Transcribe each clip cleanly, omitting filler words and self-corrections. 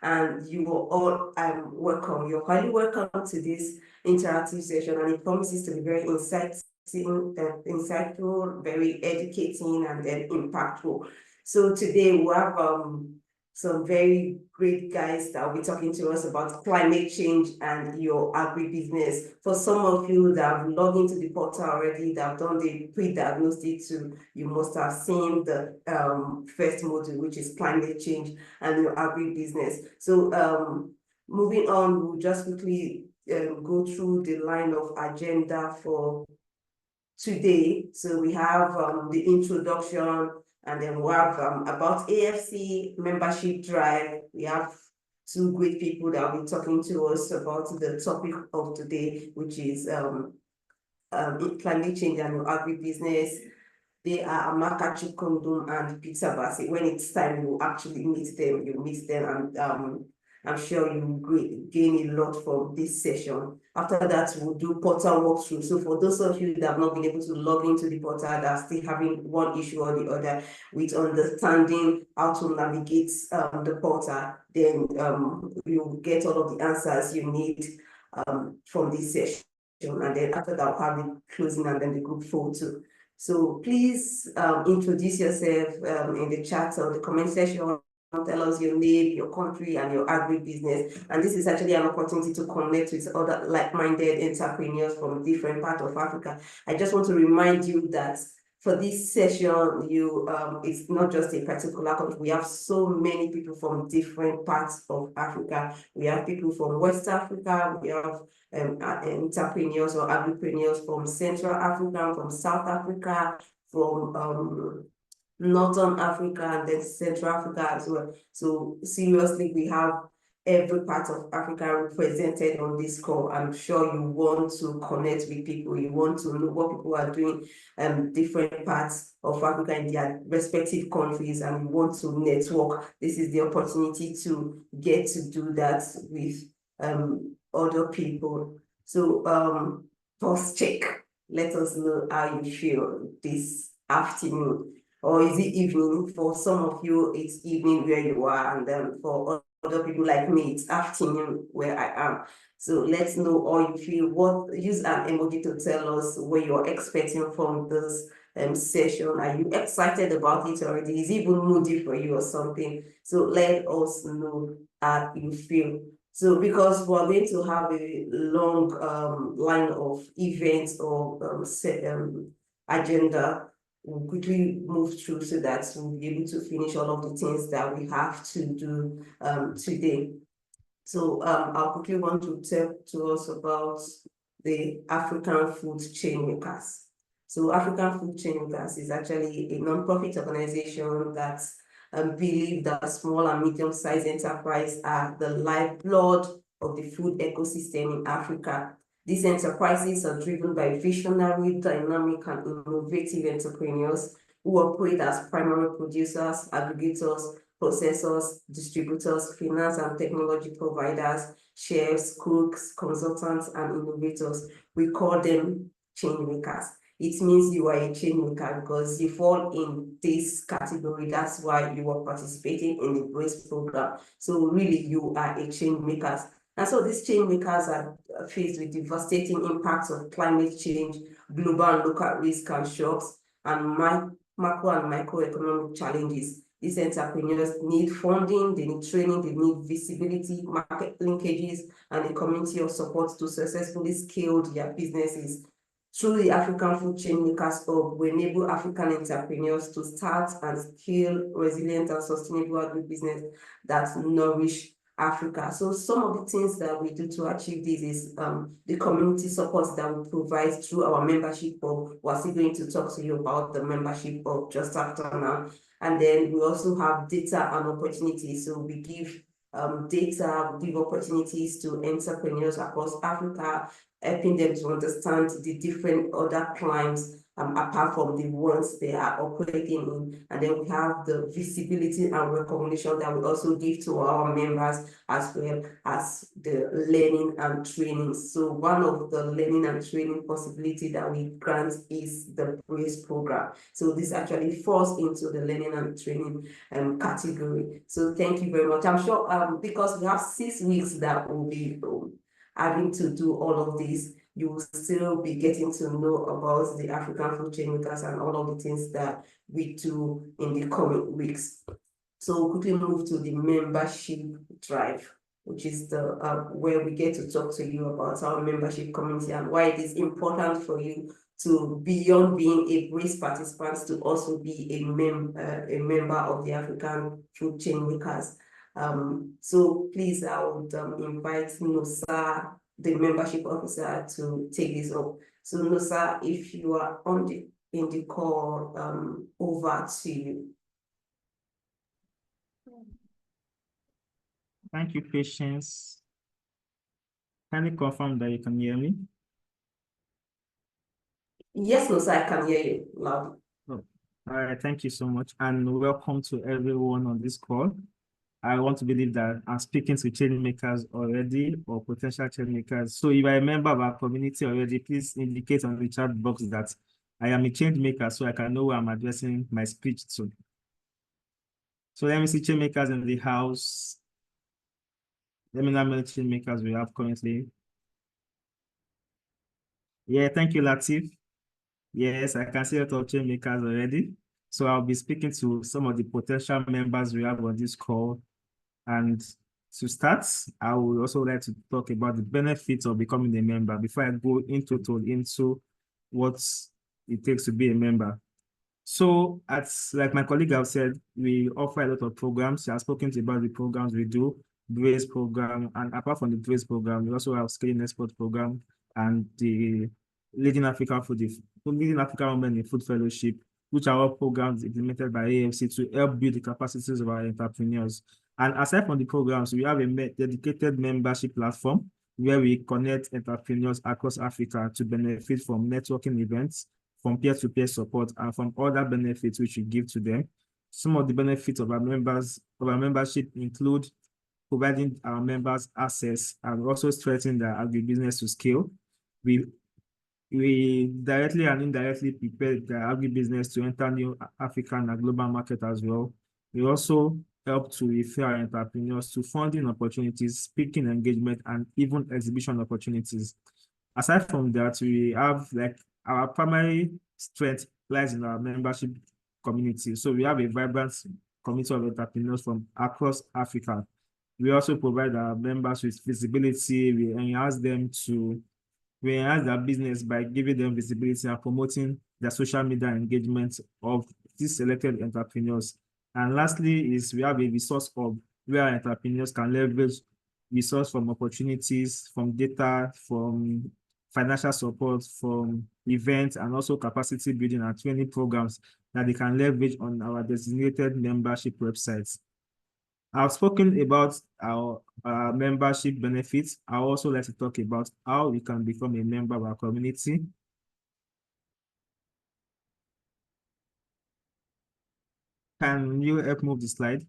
And you are all welcome. You're highly welcome to this interactive session, and it promises to be very insightful, very educating, and then impactful. So today we have some very great guys that will be talking to us about climate change and your agribusiness. For some of you that have logged into the portal already, that have done the pre-diagnostic too, you must have seen the first module, which is climate change and your agribusiness. So moving on, we'll just quickly go through the line of agenda for today. So we have the introduction, and then we have about AFC membership drive. We have two great people that will be talking to us about the topic of today, which is climate change and agribusiness. They are Amaka, Chukwudum, and Peter Bassi. When it's time, you actually meet them. You meet them, and I'm sure you gain a lot from this session. After that, we'll do portal walkthrough. So for those of you that have not been able to log into the portal, that are still having one issue or the other with understanding how to navigate the portal, then you'll get all of the answers you need from this session. And then after that, we'll have the closing and then the group photo. So please introduce yourself in the chat or the comment section. Tell us your name, your country, and your agribusiness. And this is actually an opportunity to connect with other like-minded entrepreneurs from different parts of Africa. I just want to remind you that for this session, it's not just a particular country. We have so many people from different parts of Africa. We have people from West Africa. We have entrepreneurs or agripreneurs from Central Africa, from South Africa, from Northern Africa, and then Central Africa as well. So seriously, we have every part of Africa represented on this call. I'm sure you want to connect with people. You want to know what people are doing different parts of Africa in their respective countries, and you want to network. This is the opportunity to get to do that with other people. So first check. Let us know how you feel this afternoon. Or is it evening? For some of you, it's evening where you are, and then for other people like me, it's afternoon where I am. So let's know how you feel. Use an emoji to tell us what you're expecting from this session. Are you excited about it already? Is it even moody for you or something? So let us know how you feel. So because we're going to have a long line of events or agenda, we'll quickly move through so that we'll be able to finish all of the things that we have to do today. So I'll quickly want to talk to us about the African Food Chainmakers. So African Food Chainmakers is actually a non-profit organization that believe that small and medium-sized enterprises are the lifeblood of the food ecosystem in Africa. These enterprises are driven by visionary, dynamic, and innovative entrepreneurs who operate as primary producers, aggregators, processors, distributors, finance and technology providers, chefs, cooks, consultants, and innovators. We call them chain makers. It means you are a chain maker because you fall in this category. That's why you are participating in the BRACE program. So really, you are a chain maker. And so these chain makers are faced with devastating impacts of climate change, global and local risk and shocks, and macro and microeconomic challenges. These entrepreneurs need funding, they need training, they need visibility, market linkages, and a community of support to successfully scale their businesses. Through the African Food Chainmakers Hub, we enable African entrepreneurs to start and scale resilient and sustainable agribusiness that nourish Africa. So some of the things that we do to achieve this is the community support that we provide through our membership hub. We're still going to talk to you about the membership hub just after now. And then we also have data and opportunities. So we give data, we give opportunities to entrepreneurs across Africa, helping them to understand the different other climes apart from the ones they are operating in. And then we have the visibility and recognition that we also give to our members, as well as the learning and training. So one of the learning and training possibility that we grant is the BRACE program. So this actually falls into the learning and training category. So thank you very much. I'm sure because we have 6 weeks that will be having to do all of this, you will still be getting to know about the African food chain makers and all of the things that we do in the coming weeks. So we'll quickly move to the membership drive, which is the where we get to talk to you about our membership community and why it is important for you to, beyond being a BRACE participant, to also be a member of the African food chain makers. So please, I would invite Nosa, the membership officer, to take this up. So Nosa, if you are in the call, over to you. Thank you, Patience. Can you confirm that you can hear me? Yes, Nosa, I can hear you loud. Oh, all right, thank you so much, and welcome to everyone on this call. I want to believe that I'm speaking to change makers already or potential change makers. So if I member of our community already, please indicate on the chat box that I am a change maker so I can know where I'm addressing my speech to. So let me see change makers in the house. Let me know how many change makers we have currently. Yeah, thank you, Latif. Yes, I can see a lot of change makers already. So I'll be speaking to some of the potential members we have on this call. And to start, I would also like to talk about the benefits of becoming a member before I go into what it takes to be a member. So, like my colleague have said, we offer a lot of programs. She has spoken about the programs we do, BRACE program, and apart from the BRACE program, we also have Scaling Export program and the Leading African Women in Food Fellowship, which are all programs implemented by AFC to help build the capacities of our entrepreneurs. And aside from the programs, we have a dedicated membership platform where we connect entrepreneurs across Africa to benefit from networking events, from peer-to-peer support, and from other benefits which we give to them. Some of the benefits of our membership include providing our members access and also strengthening their agribusiness to scale. We directly and indirectly prepare the agribusiness to enter new African and global market as well. We also help to refer our entrepreneurs to funding opportunities, speaking engagement, and even exhibition opportunities. Aside from that, we have our primary strength lies in our membership community. So we have a vibrant community of entrepreneurs from across Africa. We also provide our members with visibility. We enhance their business by giving them visibility and promoting their social media engagement of these selected entrepreneurs. And lastly is we have a resource hub where entrepreneurs can leverage resource from opportunities, from data, from financial support, from events, and also capacity building and training programs that they can leverage on our designated membership websites. I've spoken about our membership benefits. I also like to talk about how we can become a member of our community. Can you help move the slide?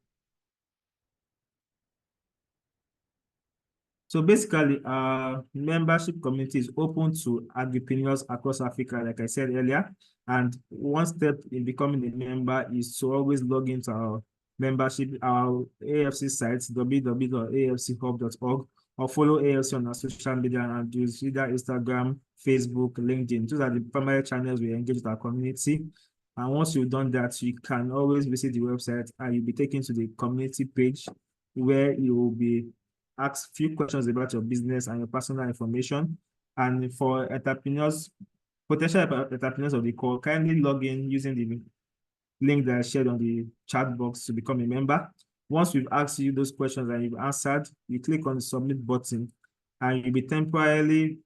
So basically, our membership community is open to agripreneurs across Africa, like I said earlier. And one step in becoming a member is to always log into our membership, our AFC site, www.afchub.org, or follow AFC on our social media and use either Instagram, Facebook, LinkedIn. Those are the primary channels we engage with our community. And once you've done that, you can always visit the website and you'll be taken to the community page where you will be asked a few questions about your business and your personal information. And for entrepreneurs, potential entrepreneurs of the call, kindly log in using the link that I shared on the chat box to become a member. Once we've asked you those questions and you've answered, you click on the submit button and you'll be temporarily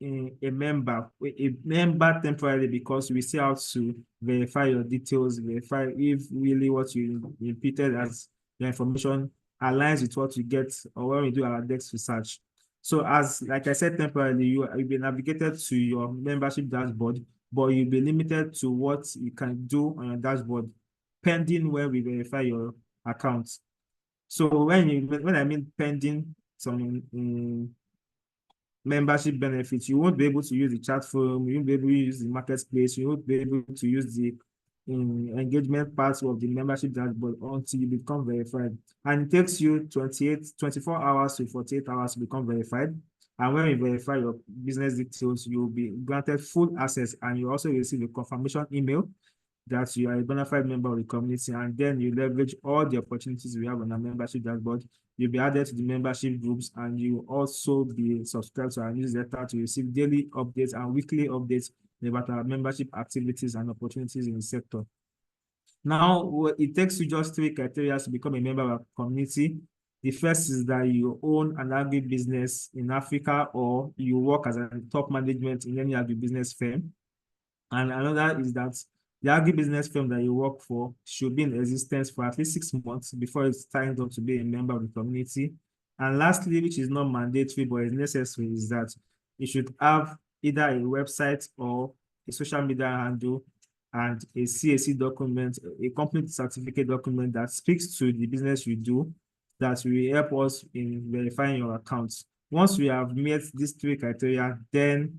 a member temporarily, because we still have to verify your details, verify if really what you repeated as your information aligns with what you get or when we do our desk research. So like I said, temporarily, you'll be navigated to your membership dashboard but you'll be limited to what you can do on your dashboard, pending when we verify your account. So when I mean pending some membership benefits, you won't be able to use the chat forum, you won't be able to use the marketplace, you won't be able to use the engagement part of the membership dashboard until you become verified. And it takes you 24 hours to 48 hours to become verified. And when you verify your business details, you'll be granted full access, and you also receive a confirmation email that you are a bona fide member of the community, and then you leverage all the opportunities we have on our membership dashboard. You'll be added to the membership groups, and you also be subscribed to our newsletter to receive daily updates and weekly updates about our membership activities and opportunities in the sector. Now, it takes you just 3 criteria to become a member of our community. The first is that you own an agribusiness in Africa, or you work as a top management in any agribusiness firm. And another is that the agribusiness firm that you work for should be in existence for at least 6 months before it's signed up to be a member of the community. And lastly, which is not mandatory but is necessary, is that you should have either a website or a social media handle and a CAC document, a company certificate document that speaks to the business you do, that will help us in verifying your accounts. Once we have met these 3 criteria, then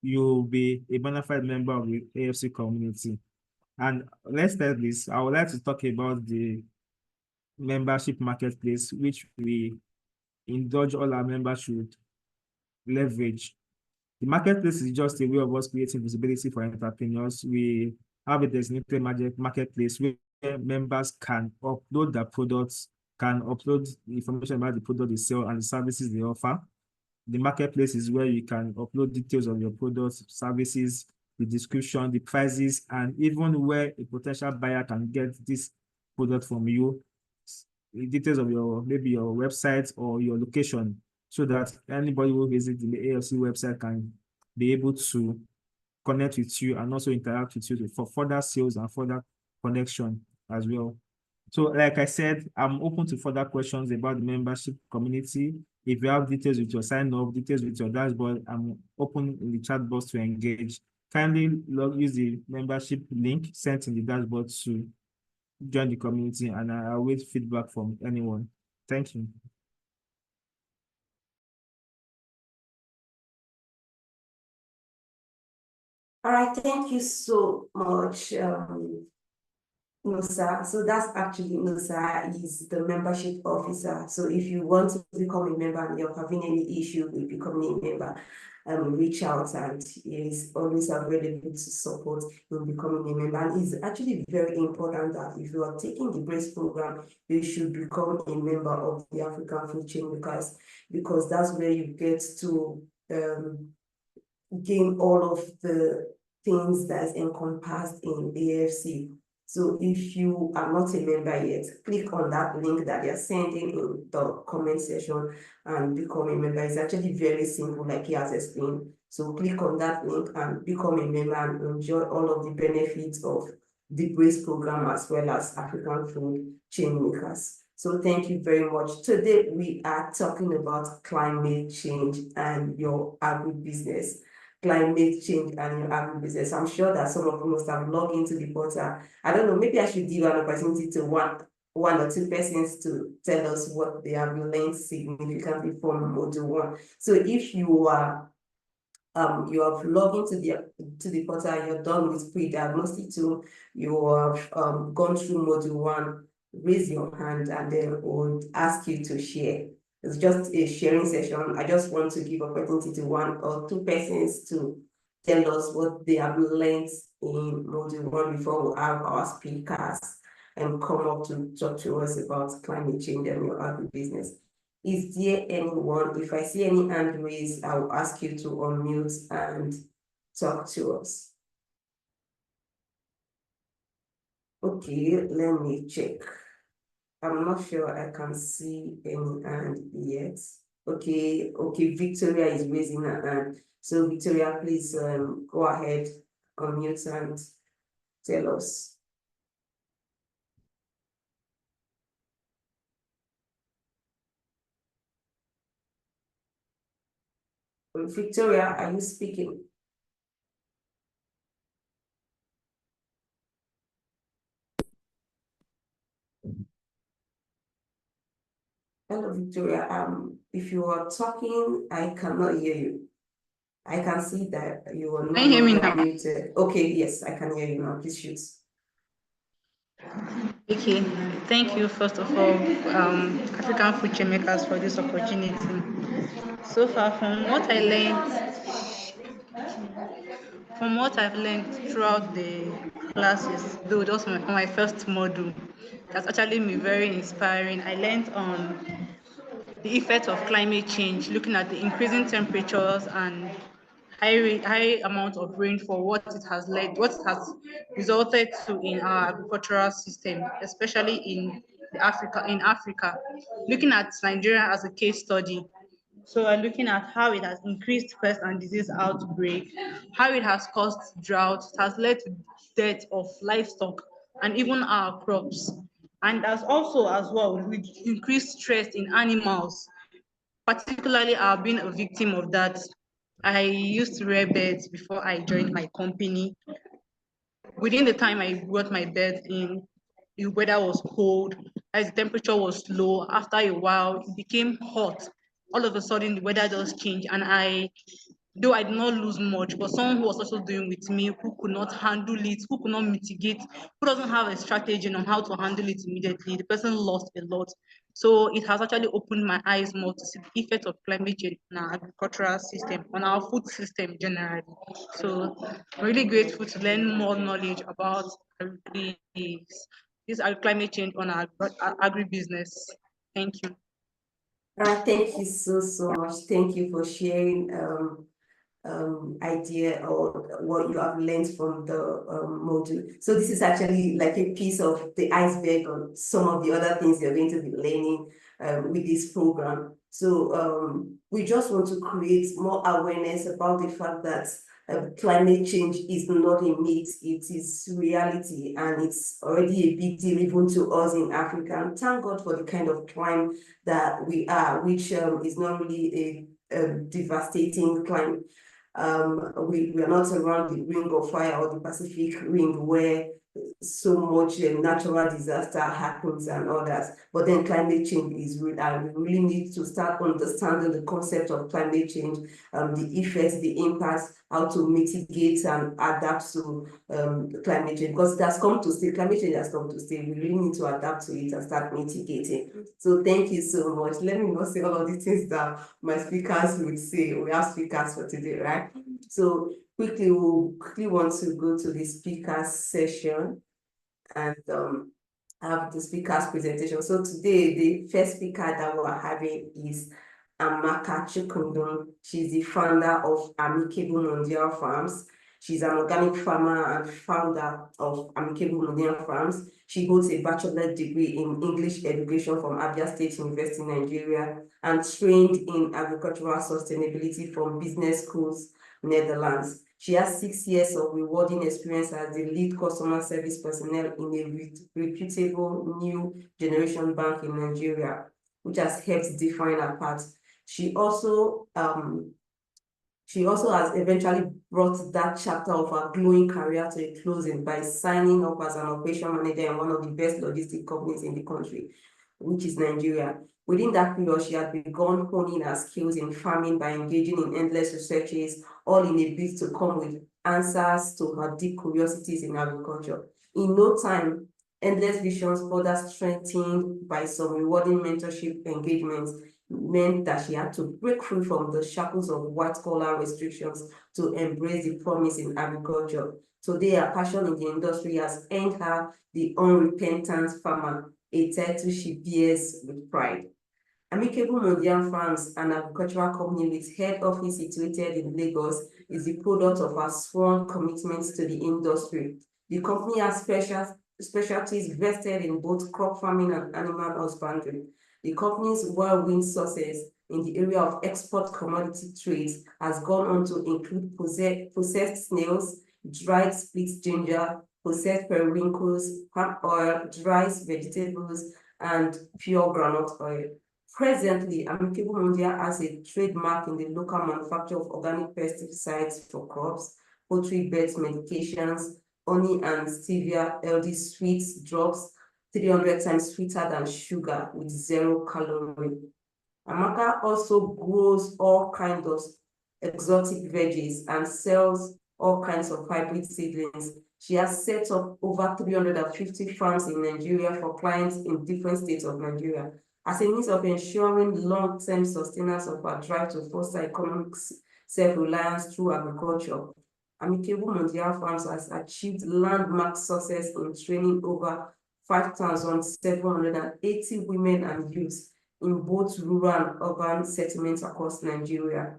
you'll be a bona fide member of the AFC community. And let's start this. I would like to talk about the membership marketplace, which we indulge all our members should leverage. The marketplace is just a way of us creating visibility for entrepreneurs. We have a designated marketplace where members can upload their products, can upload the information about the product they sell and the services they offer. The marketplace is where you can upload details of your products, services, the description, the prices, and even where a potential buyer can get this product from you, the details of your, maybe your website or your location, so that anybody who visits the AFC website can be able to connect with you and also interact with you for further sales and further connection as well. So like I said, I'm open to further questions about the membership community. If you have details with your sign up, details with your dashboard, I'm open in the chat box to engage. Kindly use the membership link sent in the dashboard to join the community, and I await feedback from anyone. Thank you. All right, thank you so much, Musa. So that's actually Musa is the membership officer. So if you want to become a member and you're having any issue with becoming a member, reach out, and he is always available to support in becoming a member. And it's actually very important that if you are taking the BRACE program, you should become a member of the African Food Chain, because that's where you get to gain all of the things that's encompassed in AFC. So if you are not a member yet, click on that link that they're sending in the comment section and become a member. It's actually very simple, like he has explained. So click on that link and become a member and enjoy all of the benefits of the BRACE program as well as African Food Chain Makers. So thank you very much. Today we are talking about climate change and your agribusiness. Climate change and your agribusiness. I'm sure that some of you must have logged into the portal. I don't know, maybe I should give an opportunity to one or two persons to tell us what they have learned significantly from Module 1. So if you are you have logged into the portal, you're done with pre-diagnostic tool, you have gone through Module 1, raise your hand and then we'll ask you to share. It's just a sharing session. I just want to give opportunity to one or two persons to tell us what they have learned in Module 1 before we have our speakers and come up to talk to us about climate change and your agribusiness. Is there anyone? If I see any hand raised, I will ask you to unmute and talk to us. Okay, let me check. I'm not sure I can see any hand yet. Okay, Victoria is raising her hand. So Victoria, please go ahead, unmute and tell us. Victoria, are you speaking? Hello, Victoria. If you are talking, I cannot hear you. I can see that you are no Can you hear me longer now? muted. Okay, yes, I can hear you now. Please shoot. Okay, thank you first of all, African Food Chain Makers, for this opportunity. So far, from what I've learned throughout the classes, though just for my first module, that's actually been very inspiring. I learned on the effect of climate change, looking at the increasing temperatures and high amount of rainfall, what it has resulted to in our agricultural system, especially in Africa. Looking at Nigeria as a case study, so we're looking at how it has increased pest and disease outbreak, how it has caused drought, it has led to death of livestock and even our crops. And as also as well, with increased stress in animals, particularly I've been a victim of that. I used to rear birds before I joined my company. Within the time I brought my birds in, the weather was cold, as the temperature was low. After a while, it became hot. All of a sudden, the weather just changed, and though I did not lose much, but someone who was also doing with me, who could not handle it, who could not mitigate, who doesn't have a strategy on how to handle it immediately, the person lost a lot. So it has actually opened my eyes more to see the effect of climate change on our agricultural system, on our food system generally. So I'm really grateful to learn more knowledge about this climate change on our agribusiness. Thank you. All right, thank you so much. Thank you for sharing idea or what you have learned from the module. So this is actually like a piece of the iceberg on some of the other things you're going to be learning with this program. So we just want to create more awareness about the fact that climate change is not a myth, it is reality, and it's already a big deal even to us in Africa. And thank God for the kind of climate that we are, which is not really a devastating climate. We are not around the Ring of Fire or the Pacific Ring where so much natural disaster happens and all that. But then climate change is real, and we really need to start understanding the concept of climate change, the effects, the impacts, how to mitigate and adapt to climate change, because it has come to stay. Climate change has come to stay. We really need to adapt to it and start mitigating. So thank you so much. Let me not say all of the things that my speakers would say. We have speakers for today, right? So quickly, we want to go to the speakers session and have the speakers presentation. So today, the first speaker that we're having is Amaka Chukwudum. She's the founder of Amicable Mondiale Farms. She's an organic farmer and founder of Amicable Mondiale Farms. She holds a bachelor's degree in English education from Abia State University, Nigeria, and trained in agricultural sustainability from business schools, Netherlands. She has 6 years of rewarding experience as the lead customer service personnel in a reputable new generation bank in Nigeria, which has helped define her path. She also has eventually brought that chapter of her glowing career to a closing by signing up as an operation manager in one of the best logistic companies in the country, which is Nigeria. Within that period, she had begun honing her skills in farming by engaging in endless researches, all in a bid to come with answers to her deep curiosities in agriculture. In no time, Endless Visions, further strengthened by some rewarding mentorship engagements, meant that she had to break free from the shackles of white-collar restrictions to embrace the promise in agriculture. Today, her passion in the industry has earned her the unrepentant farmer, a title she bears with pride. Amicable Mondiale Farms, an agricultural company with head office situated in Lagos, is the product of her sworn commitments to the industry. The company has specialties vested in both crop farming and animal husbandry. The company's whirlwind success in the area of export commodity trades has gone on to include processed snails, dried split ginger, processed periwinkles, palm oil, dried vegetables, and pure groundnut oil. Presently, Amicable Mondiale has a trademark in the local manufacture of organic pesticides for crops, poultry birds medications, honey and stevia, LD sweets, drugs, 300 times sweeter than sugar with 0 calorie. Amaka also grows all kinds of exotic veggies and sells all kinds of hybrid seedlings. She has set up over 350 farms in Nigeria for clients in different states of Nigeria. As a means of ensuring long-term sustenance of our drive to foster economic self-reliance through agriculture, Amicable Mondiale Farms has achieved landmark success in training over 5,780 women and youths in both rural and urban settlements across Nigeria.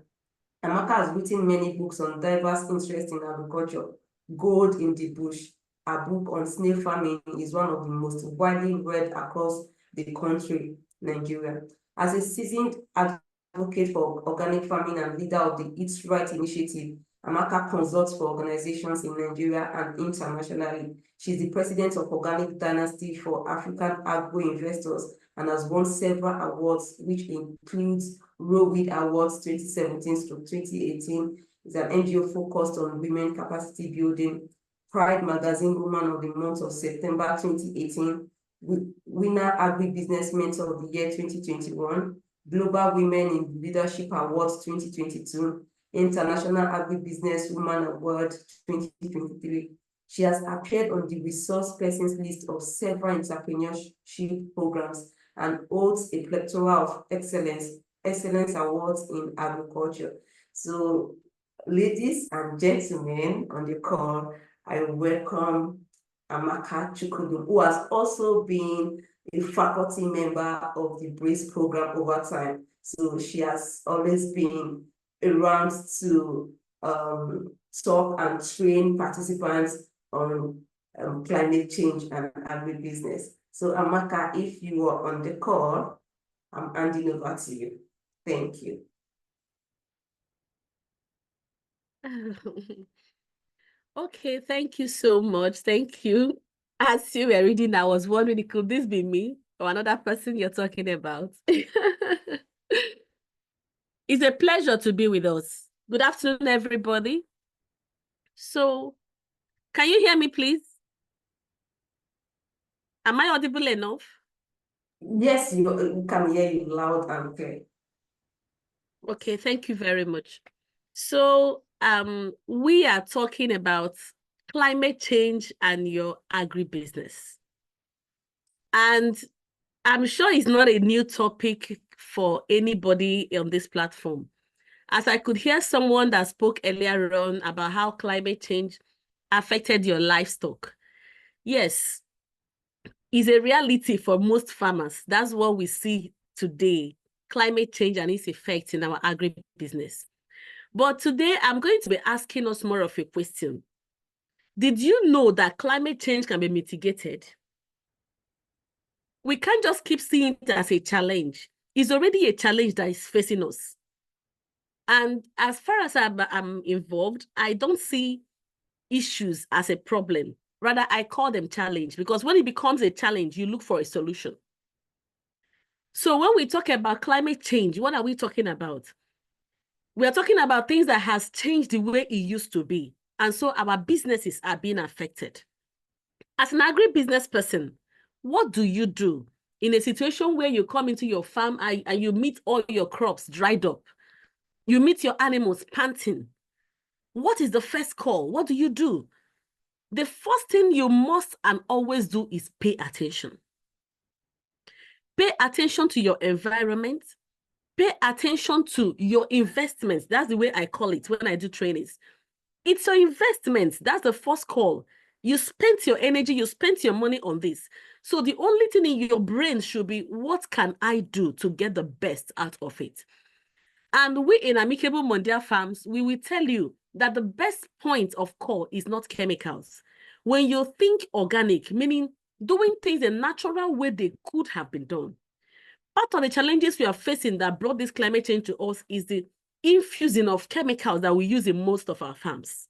Amaka has written many books on diverse interests in agriculture. Gold in the Bush, a book on snail farming, is one of the most widely read across the country, Nigeria. As a seasoned advocate for organic farming and leader of the Eats Right initiative, Amaka consults for organizations in Nigeria and internationally. She's the president of Organic Dynasty for African Agro-Investors and has won several awards, which includes Rowweed Awards 2017 to 2018. It's an NGO focused on women capacity building. Pride Magazine Woman of the Month of September 2018. Winner Agribusiness Mentor of the Year 2021. Global Women in Leadership Awards 2022. International Agribusiness Woman Award 2023. She has appeared on the resource persons list of several entrepreneurship programs and holds a plethora of excellence awards in agriculture. So, ladies and gentlemen on the call, I welcome Amaka Chukwudum, who has also been a faculty member of the BRACE program over time. So she has always been around to talk and train participants on climate change and agribusiness. So Amaka, if you are on the call, I'm handing over to you. Thank you. Okay, thank you so much. Thank you. As you were reading, I was wondering, could this be me or another person you're talking about? It's a pleasure to be with us. Good afternoon, everybody. So, can you hear me, please? Am I audible enough? Yes, you can hear you loud and clear. Okay, thank you very much. So, we are talking about climate change and your agribusiness. And I'm sure it's not a new topic for anybody on this platform. As I could hear someone that spoke earlier on about how climate change affected your livestock. Yes, it's a reality for most farmers. That's what we see today, climate change and its effects in our agribusiness. But today, I'm going to be asking us more of a question. Did you know that climate change can be mitigated? We can't just keep seeing it as a challenge. It's already a challenge that is facing us. And as far as I'm involved, I don't see issues as a problem. Rather, I call them challenge, because when it becomes a challenge, you look for a solution. So when we talk about climate change, what are we talking about? We are talking about things that has changed the way it used to be. And so our businesses are being affected. As an agribusiness person, what do you do in a situation where you come into your farm and you meet all your crops dried up? You meet your animals panting. What is the first call? What do you do? The first thing you must and always do is pay attention. Pay attention to your environment. Pay attention to your investments. That's the way I call it when I do trainings. It's your investments. That's the first call. You spent your energy, you spent your money on this. So the only thing in your brain should be, what can I do to get the best out of it? And we in Amicable Mondiale Farms, we will tell you that the best point of call is not chemicals. When you think organic, meaning doing things a natural way they could have been done. Part of the challenges we are facing that brought this climate change to us is the infusing of chemicals that we use in most of our farms.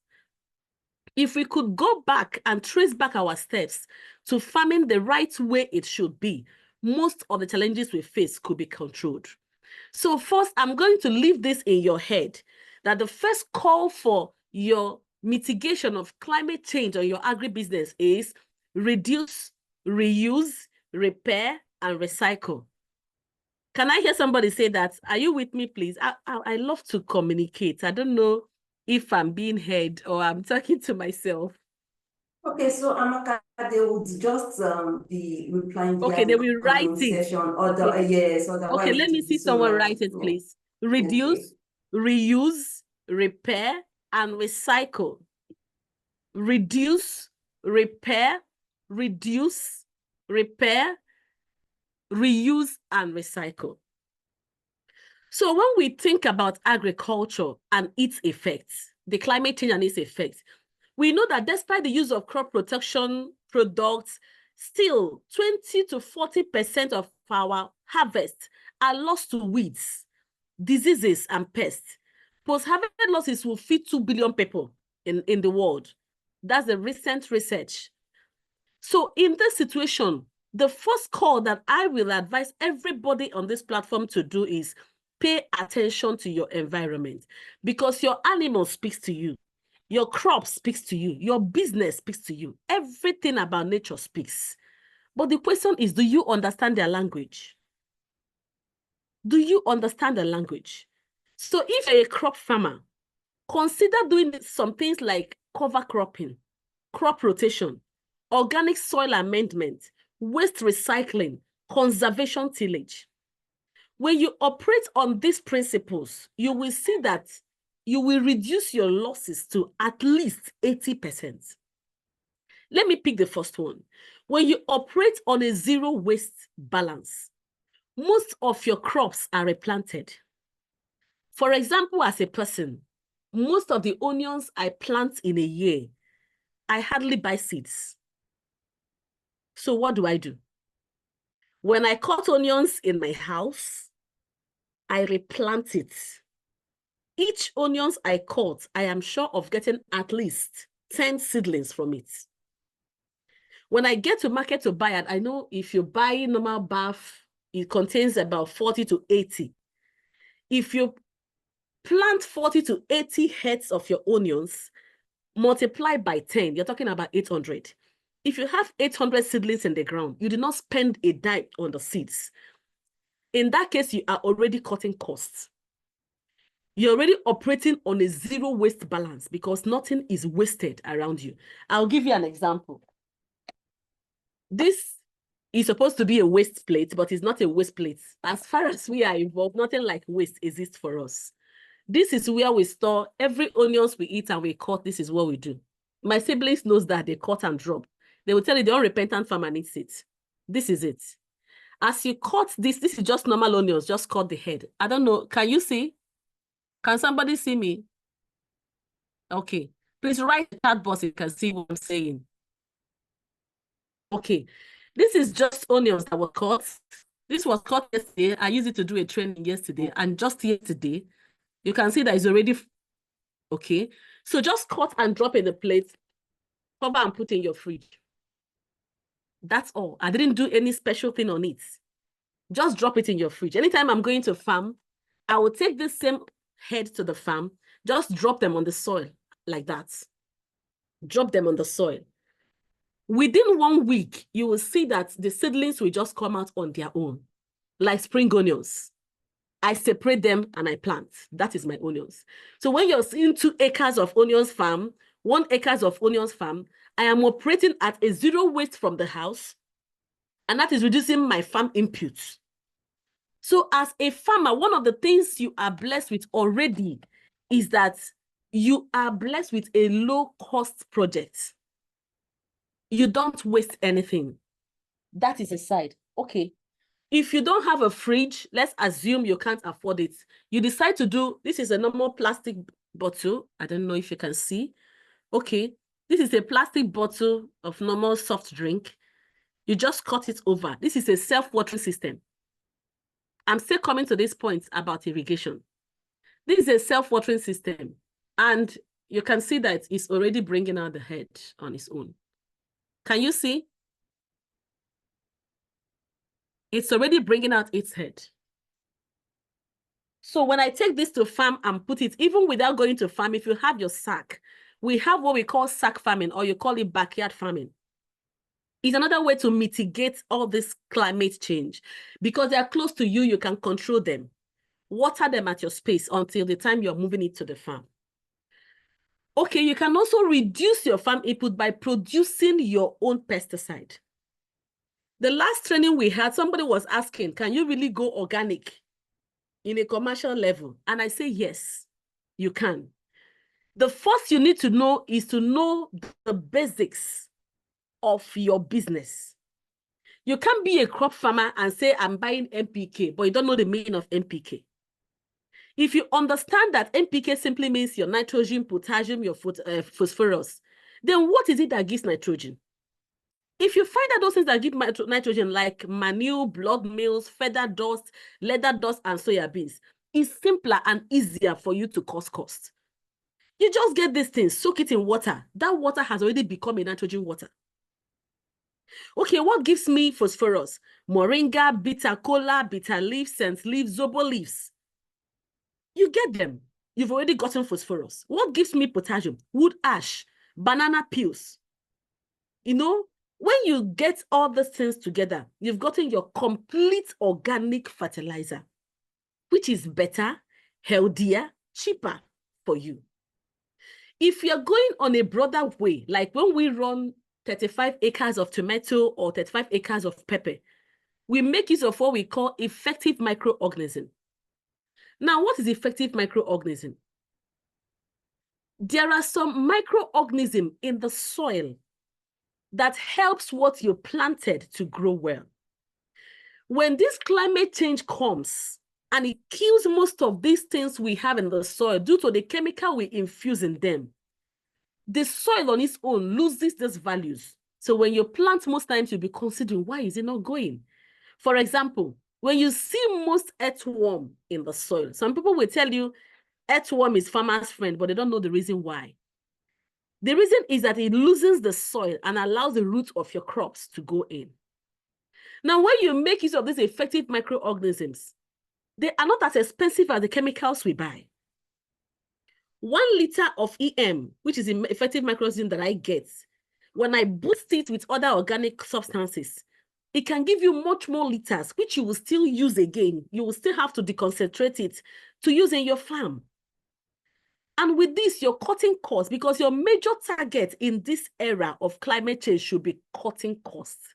If we could go back and trace back our steps to farming the right way it should be, most of the challenges we face could be controlled. So first, I'm going to leave this in your head, that the first call for your mitigation of climate change or your agribusiness is reduce, reuse, repair, and recycle. Can I hear somebody say that? Are you with me, please? I love to communicate. I don't know if I'm being heard or I'm talking to myself. Okay, so Amaka, they would just be replying Okay, via they the will write comment it. section, or the yes, otherwise Okay, let it me will be see so someone long. write it, Yeah. please. Reduce, Okay. reuse, repair, and recycle. Reduce, repair, reduce, repair, reuse, and recycle. So when we think about agriculture and its effects, the climate change and its effects, we know that despite the use of crop protection products, still 20 to 40% of our harvest are lost to weeds, diseases, and pests. Post-harvest losses will feed 2 billion people in the world. That's the recent research. So in this situation, the first call that I will advise everybody on this platform to do is pay attention to your environment, because your animal speaks to you. Your crop speaks to you. Your business speaks to you. Everything about nature speaks. But the question is, do you understand their language? Do you understand the language? So if you're a crop farmer, consider doing some things like cover cropping, crop rotation, organic soil amendment, waste recycling, conservation tillage. When you operate on these principles, you will see that you will reduce your losses to at least 80%. Let me pick the first one. When you operate on a zero waste balance, most of your crops are replanted. For example, as a person, most of the onions I plant in a year, I hardly buy seeds. So what do? When I cut onions in my house, I replant it. Each onions I cut, I am sure of getting at least 10 seedlings from it. When I get to market to buy it, I know if you buy normal bath, it contains about 40 to 80. If you plant 40 to 80 heads of your onions, multiply by 10, you're talking about 800. If you have 800 seedlings in the ground, you did not spend a dime on the seeds. In that case, you are already cutting costs. You're already operating on a zero waste balance because nothing is wasted around you. I'll give you an example. This is supposed to be a waste plate, but it's not a waste plate. As far as we are involved, nothing like waste exists for us. This is where we store every onions we eat and we cut. This is what we do. My siblings knows that they cut and drop. They will tell you the unrepentant farmer needs it. This is it. As you cut this is just normal onions, just cut the head. I don't know, can you see? Can somebody see me? Okay, please write the chat box so you can see what I'm saying. Okay, this is just onions that were cut. This was cut yesterday. I used it to do a training yesterday, and just yesterday, you can see that it's already, okay. So just cut and drop in the plate, cover and put in your fridge. That's all. I didn't do any special thing on it. Just drop it in your fridge. Anytime I'm going to farm, I will take this same head to the farm, just drop them on the soil like that. Drop them on the soil. Within 1 week, you will see that the seedlings will just come out on their own, like spring onions. I separate them and I plant. That is my onions. So when you're seeing 2 acres of onions farm, 1 acre of onions farm, I am operating at a zero waste from the house, and that is reducing my farm inputs. So as a farmer, one of the things you are blessed with already is that you are blessed with a low-cost project. You don't waste anything. That is a side. Okay. If you don't have a fridge, let's assume you can't afford it. You decide to do, this is a normal plastic bottle. I don't know if you can see. Okay. This is a plastic bottle of normal soft drink. You just cut it over. This is a self-watering system. I'm still coming to this point about irrigation. This is a self-watering system. And you can see that it's already bringing out the head on its own. Can you see? It's already bringing out its head. So when I take this to farm and put it, even without going to farm, if you have your sack, we have what we call sack farming, or you call it backyard farming. Is another way to mitigate all this climate change. Because they are close to you, you can control them. Water them at your space until the time you're moving it to the farm. Okay, you can also reduce your farm input by producing your own pesticide. The last training we had, somebody was asking, can you really go organic in a commercial level? And I say, yes, you can. The first you need to know is to know the basics of your business. You can't be a crop farmer and say, I'm buying NPK, but you don't know the meaning of NPK. If you understand that NPK simply means your nitrogen, potassium, your phosphorus, then what is it that gives nitrogen? If you find out those things that give nitrogen, like manure, blood meals, feather dust, leather dust, and soya beans, it's simpler and easier for you to cost. You just get these things, soak it in water. That water has already become a nitrogen water. Okay, what gives me phosphorus? Moringa, bitter kola, bitter leaf, scent leaf, zobo leaves. You get them. You've already gotten phosphorus. What gives me potassium? Wood ash, banana peels. You know, when you get all these things together, you've gotten your complete organic fertilizer, which is better, healthier, cheaper for you. If you're going on a broader way, like when we run 35 acres of tomato or 35 acres of pepper, we make use of what we call effective microorganism. Now, what is effective microorganism? There are some microorganisms in the soil that helps what you planted to grow well. When this climate change comes and it kills most of these things we have in the soil due to the chemical we infuse in them, the soil on its own loses these values. So when you plant, most times you'll be considering, why is it not going? For example, when you see most earthworm in the soil, some people will tell you earthworm is farmer's friend, but they don't know the reason why. The reason is that it loosens the soil and allows the roots of your crops to go in. Now, when you make use of these effective microorganisms, they are not as expensive as the chemicals we buy. 1 liter of EM, which is the effective microorganism that I get, when I boost it with other organic substances, it can give you much more liters, which you will still use again. You will still have to deconcentrate it to use in your farm. And with this, you're cutting costs, because your major target in this era of climate change should be cutting costs.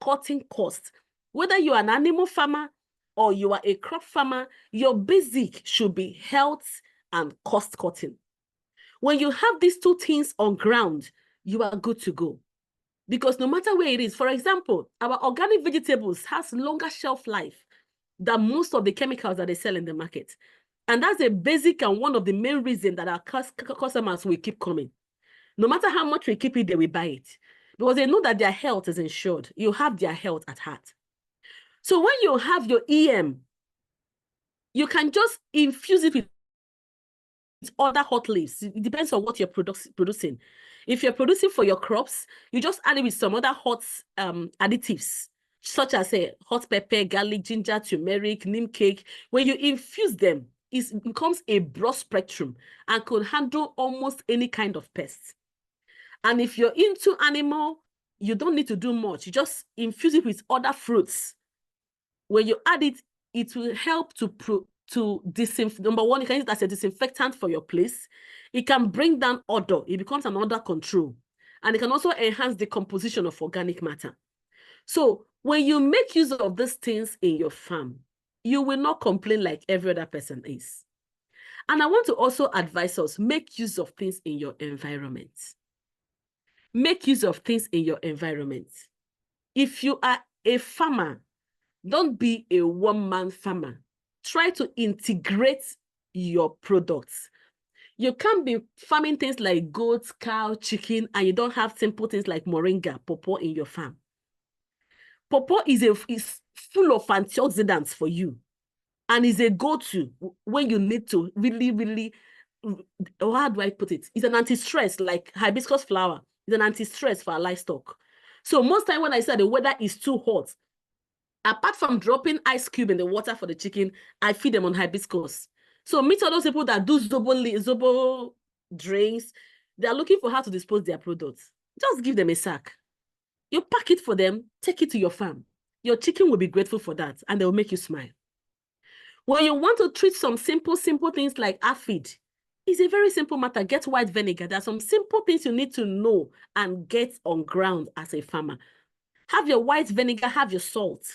Cutting costs. Whether you are an animal farmer or you are a crop farmer, your basic should be health and cost cutting. When you have these two things on ground, you are good to go. Because no matter where it is, for example, our organic vegetables has longer shelf life than most of the chemicals that they sell in the market. And that's a basic and one of the main reasons that our customers will keep coming. No matter how much we keep it, they will buy it. Because they know that their health is insured. You have their health at heart. So when you have your EM, you can just infuse it with other hot leaves. It depends on what you're producing. If you're producing for your crops, you just add it with some other hot additives, such as hot pepper, garlic, ginger, turmeric, neem cake. When you infuse them, it becomes a broad spectrum and could handle almost any kind of pest. And if you're into animal, you don't need to do much. You just infuse it with other fruits. When you add it, it will help to disinfect. Number one, you can use it as a disinfectant for your place. It can bring down odor. It becomes an odor control. And it can also enhance the composition of organic matter. So when you make use of these things in your farm, you will not complain like every other person is. And I want to also advise us, make use of things in your environment. Make use of things in your environment. If you are a farmer, don't be a one-man farmer. Try to integrate your products. You can't be farming things like goats, cow, chicken, and you don't have simple things like moringa, pawpaw in your farm. Pawpaw is full of antioxidants for you, and is a go-to when you need to really, how do I put it? It's an anti-stress, like hibiscus flower. It's an anti-stress for our livestock. So most time when I say the weather is too hot, apart from dropping ice cube in the water for the chicken, I feed them on hibiscus. So meet all those people that do zobo drinks, they are looking for how to dispose their products. Just give them a sack. You pack it for them, take it to your farm. Your chicken will be grateful for that, and they will make you smile. When you want to treat some simple things like aphid, it's a very simple matter. Get white vinegar. There are some simple things you need to know and get on ground as a farmer. Have your white vinegar, have your salt.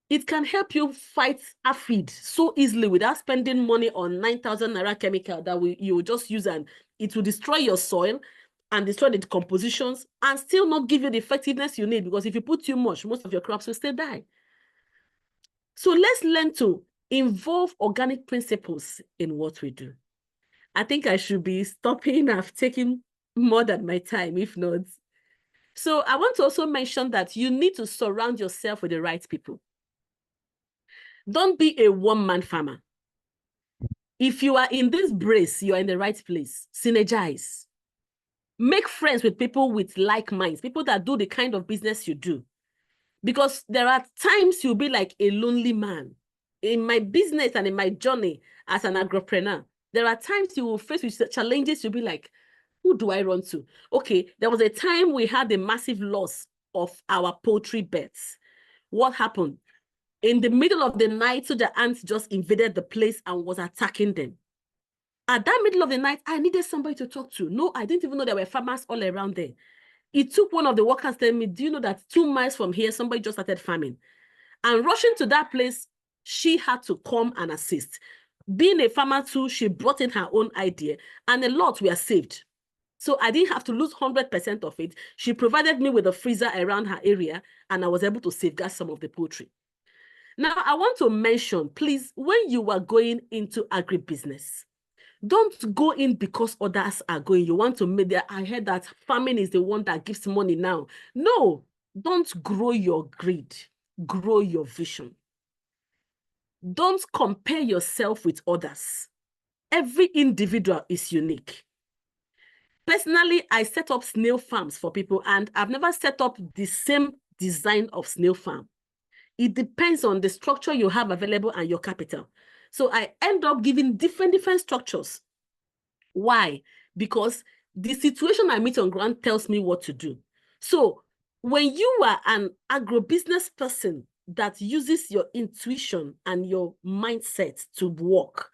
It can help you fight aphid so easily without spending money on 9,000 naira chemical that you will just use, and it will destroy your soil and destroy the decompositions and still not give you the effectiveness you need, because if you put too much, most of your crops will still die. So let's learn to involve organic principles in what we do. I think I should be stopping. I've taken more than my time, if not. So I want to also mention that you need to surround yourself with the right people. Don't be a one-man farmer. If you are in this brace, you are in the right place. Synergize. Make friends with people with like minds, people that do the kind of business you do. Because there are times you'll be like a lonely man. In my business and in my journey as an agripreneur, there are times you will face with challenges, you'll be like, who do I run to? Okay, there was a time we had a massive loss of our poultry beds. What happened? In the middle of the night, so the ants just invaded the place and was attacking them. At that middle of the night, I needed somebody to talk to. No, I didn't even know there were farmers all around there. It took one of the workers telling me, do you know that 2 miles from here, somebody just started farming? And rushing to that place, she had to come and assist. Being a farmer too, she brought in her own idea, and a lot were saved. So I didn't have to lose 100% of it. She provided me with a freezer around her area, and I was able to safeguard some of the poultry. Now, I want to mention, please, when you are going into agribusiness, don't go in because others are going. You want to make that. I heard that farming is the one that gives money now. No, don't grow your greed. Grow your vision. Don't compare yourself with others. Every individual is unique. Personally, I set up snail farms for people, and I've never set up the same design of snail farm. It depends on the structure you have available and your capital. So I end up giving different structures. Why? Because the situation I meet on ground tells me what to do. So when you are an agribusiness person that uses your intuition and your mindset to work,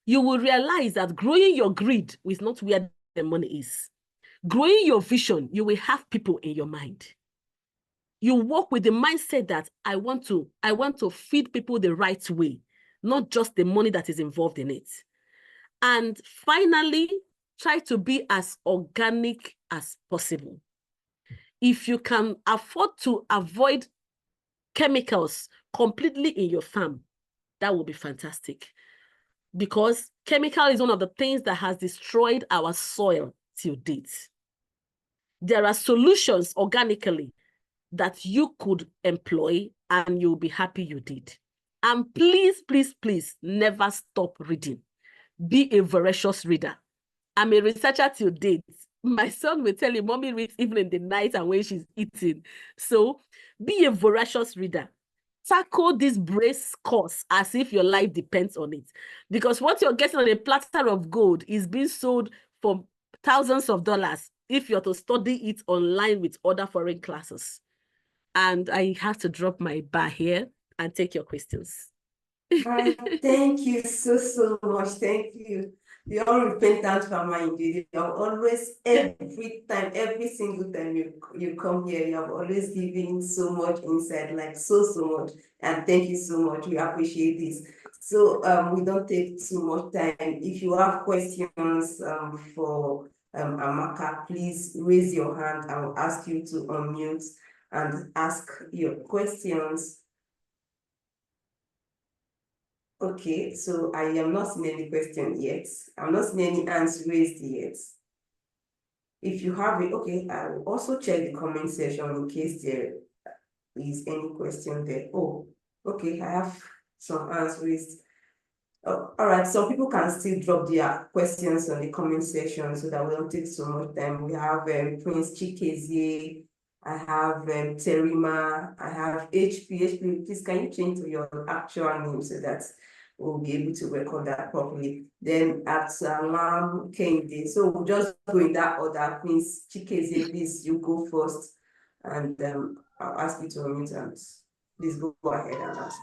you will realize that growing your greed is not where the money is. Growing your vision, you will have people in your mind. You work with the mindset that I want to feed people the right way, not just the money that is involved in it. And finally, try to be as organic as possible. If you can afford to avoid chemicals completely in your farm, that would be fantastic. Because chemical is one of the things that has destroyed our soil till date. There are solutions organically that you could employ, and you'll be happy you did. And please, please, please, never stop reading. Be a voracious reader. I'm a researcher till date. My son will tell you, mommy reads even in the night and when she's eating. So be a voracious reader. Tackle this brace course as if your life depends on it. Because what you're getting on a platter of gold is being sold for thousands of dollars if you're to study it online with other foreign classes. And I have to drop my bar here and take your questions. Thank you so much. Thank you. The unrepentant farmer indeed. You have always, every single time you come here, you have always given so much insight, like so much. And thank you so much. We appreciate this. So we don't take too much time. If you have questions for Amaka, please raise your hand. I will ask you to unmute and ask your questions. Okay, so I am not seeing any question yet. I'm not seeing any hands raised yet. If you have it, okay, I will also check the comment section in case there is any question there. Oh, okay, I have some hands raised. Oh, all right, so people can still drop their questions on the comment section so that we don't take so much time. We have Prince Chikezie, I have Terima, I have HP. Please, can you change to your actual name so that we'll be able to record that properly? Then Absalam Kende. So we'll just go in that order. Prince Chikezie, please, you go first. And I'll ask you to unmute and please go ahead and ask.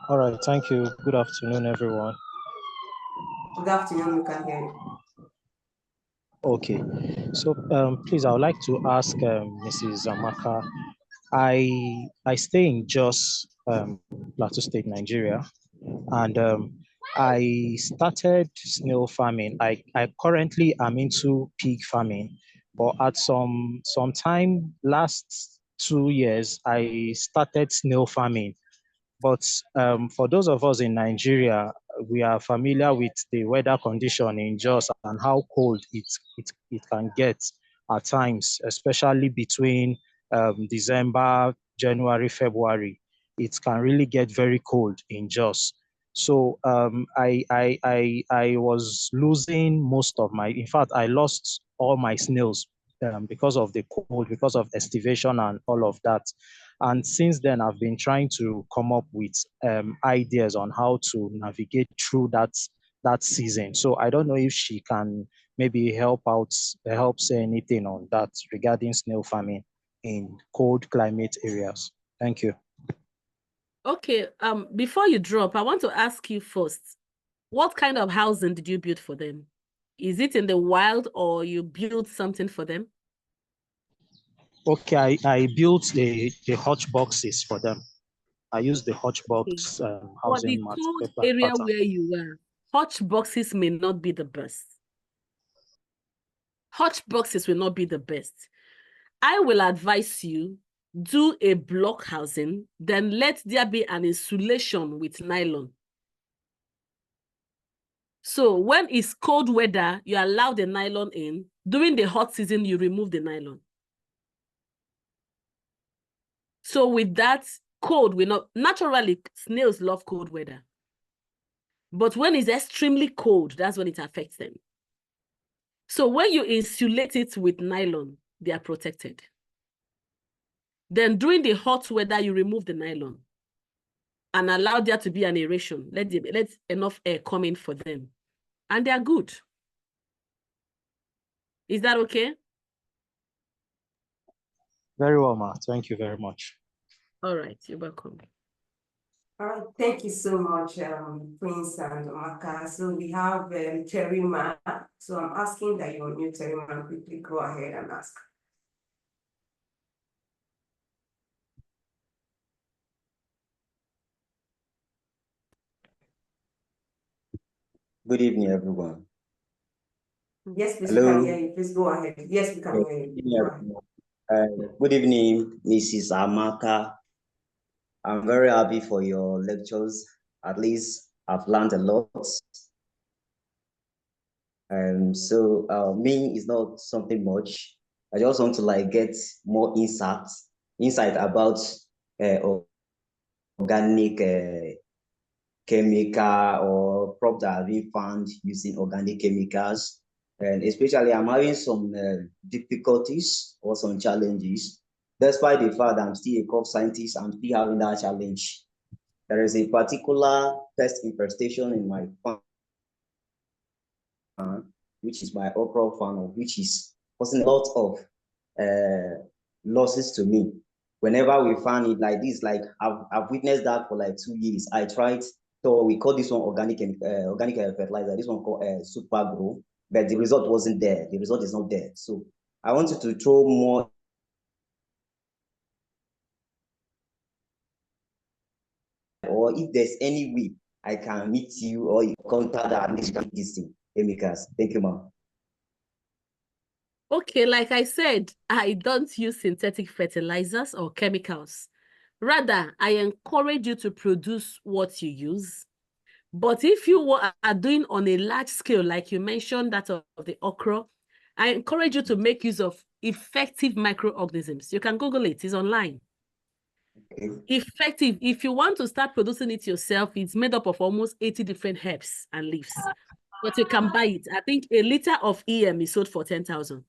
All right, thank you. Good afternoon, everyone. Good afternoon, we can hear you. Okay, so please, I would like to ask Mrs. Amaka. I stay in Jos, Plateau State, Nigeria, and I started snail farming. I currently am into pig farming, but at some time last 2 years, I started snail farming. But for those of us in Nigeria, we are familiar with the weather condition in Jos and how cold it can get at times, especially between December, January, February. It can really get very cold in Jos. So I was losing most of my, in fact, I lost all my snails because of the cold, because of estivation and all of that. And since then, I've been trying to come up with ideas on how to navigate through that season. So I don't know if she can maybe help say anything on that regarding snail farming in cold climate areas. Thank you. Okay, before you drop, I want to ask you first, what kind of housing did you build for them? Is it in the wild or you built something for them? Okay, I built the hutch boxes for them. I used the hutch box For the housing cold area pattern. where you were, hutch boxes may not be the best. Hutch boxes will not be the best. I will advise you, do a block housing, then let there be an insulation with nylon. So when it's cold weather, you allow the nylon in. During the hot season, you remove the nylon. So with that, cold will not, naturally, snails love cold weather. But when it's extremely cold, that's when it affects them. So when you insulate it with nylon, they are protected. Then during the hot weather, you remove the nylon and allow there to be an aeration. Let enough air come in for them. And they are good. Is that okay? Very well, Ma. Thank you very much. All right, you're welcome. All right, thank you so much, Prince and Amaka. So we have Terima. So I'm asking that you unmute Terima, quickly go ahead and ask. Good evening, everyone. Yes, please, Hello. we can hear you. Please go ahead. Yes, we can hear you. Good evening, good evening, Mrs. Amaka. I'm very happy for your lectures. At least I've learned a lot. Me is not something much. I just want to get more insight about organic chemical or crop that have been found using organic chemicals. And especially I'm having some difficulties or some challenges. Despite the fact that I'm still a crop scientist, I'm still having that challenge. There is a particular pest infestation in my farm, which is my okra farm, which is causing a lot of losses to me. Whenever we find it like this, I've witnessed that for 2 years. I tried, so we call this one organic fertilizer. This one called Super Grow, but the result wasn't there. The result is not there. So I wanted to throw more. Or if there's any way I can meet you or you contact at least this thing, chemicals. Thank you, ma'am. Okay, like I said, I don't use synthetic fertilizers or chemicals. Rather, I encourage you to produce what you use. But if you are doing on a large scale, like you mentioned that of the okra, I encourage you to make use of effective microorganisms. You can Google it, it's online. Okay. Effective, if you want to start producing it yourself, it's made up of almost 80 different herbs and leaves. But you can buy it. I think a liter of EM is sold for 10,000.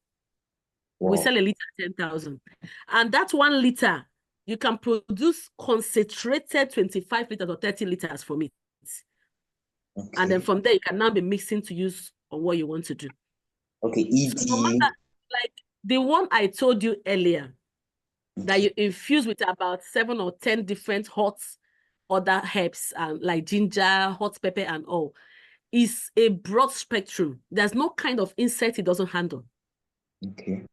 Wow. We sell a liter 10,000. And that 1 liter, you can produce concentrated 25 liters or 30 liters from it. Okay. And then from there, you can now be mixing to use on what you want to do. Okay, ED. So no matter, The one I told you earlier, that you infuse with about 7 or 10 different hot other herbs, like ginger, hot pepper, and all, is a broad spectrum. There's no kind of insect it doesn't handle. Okay.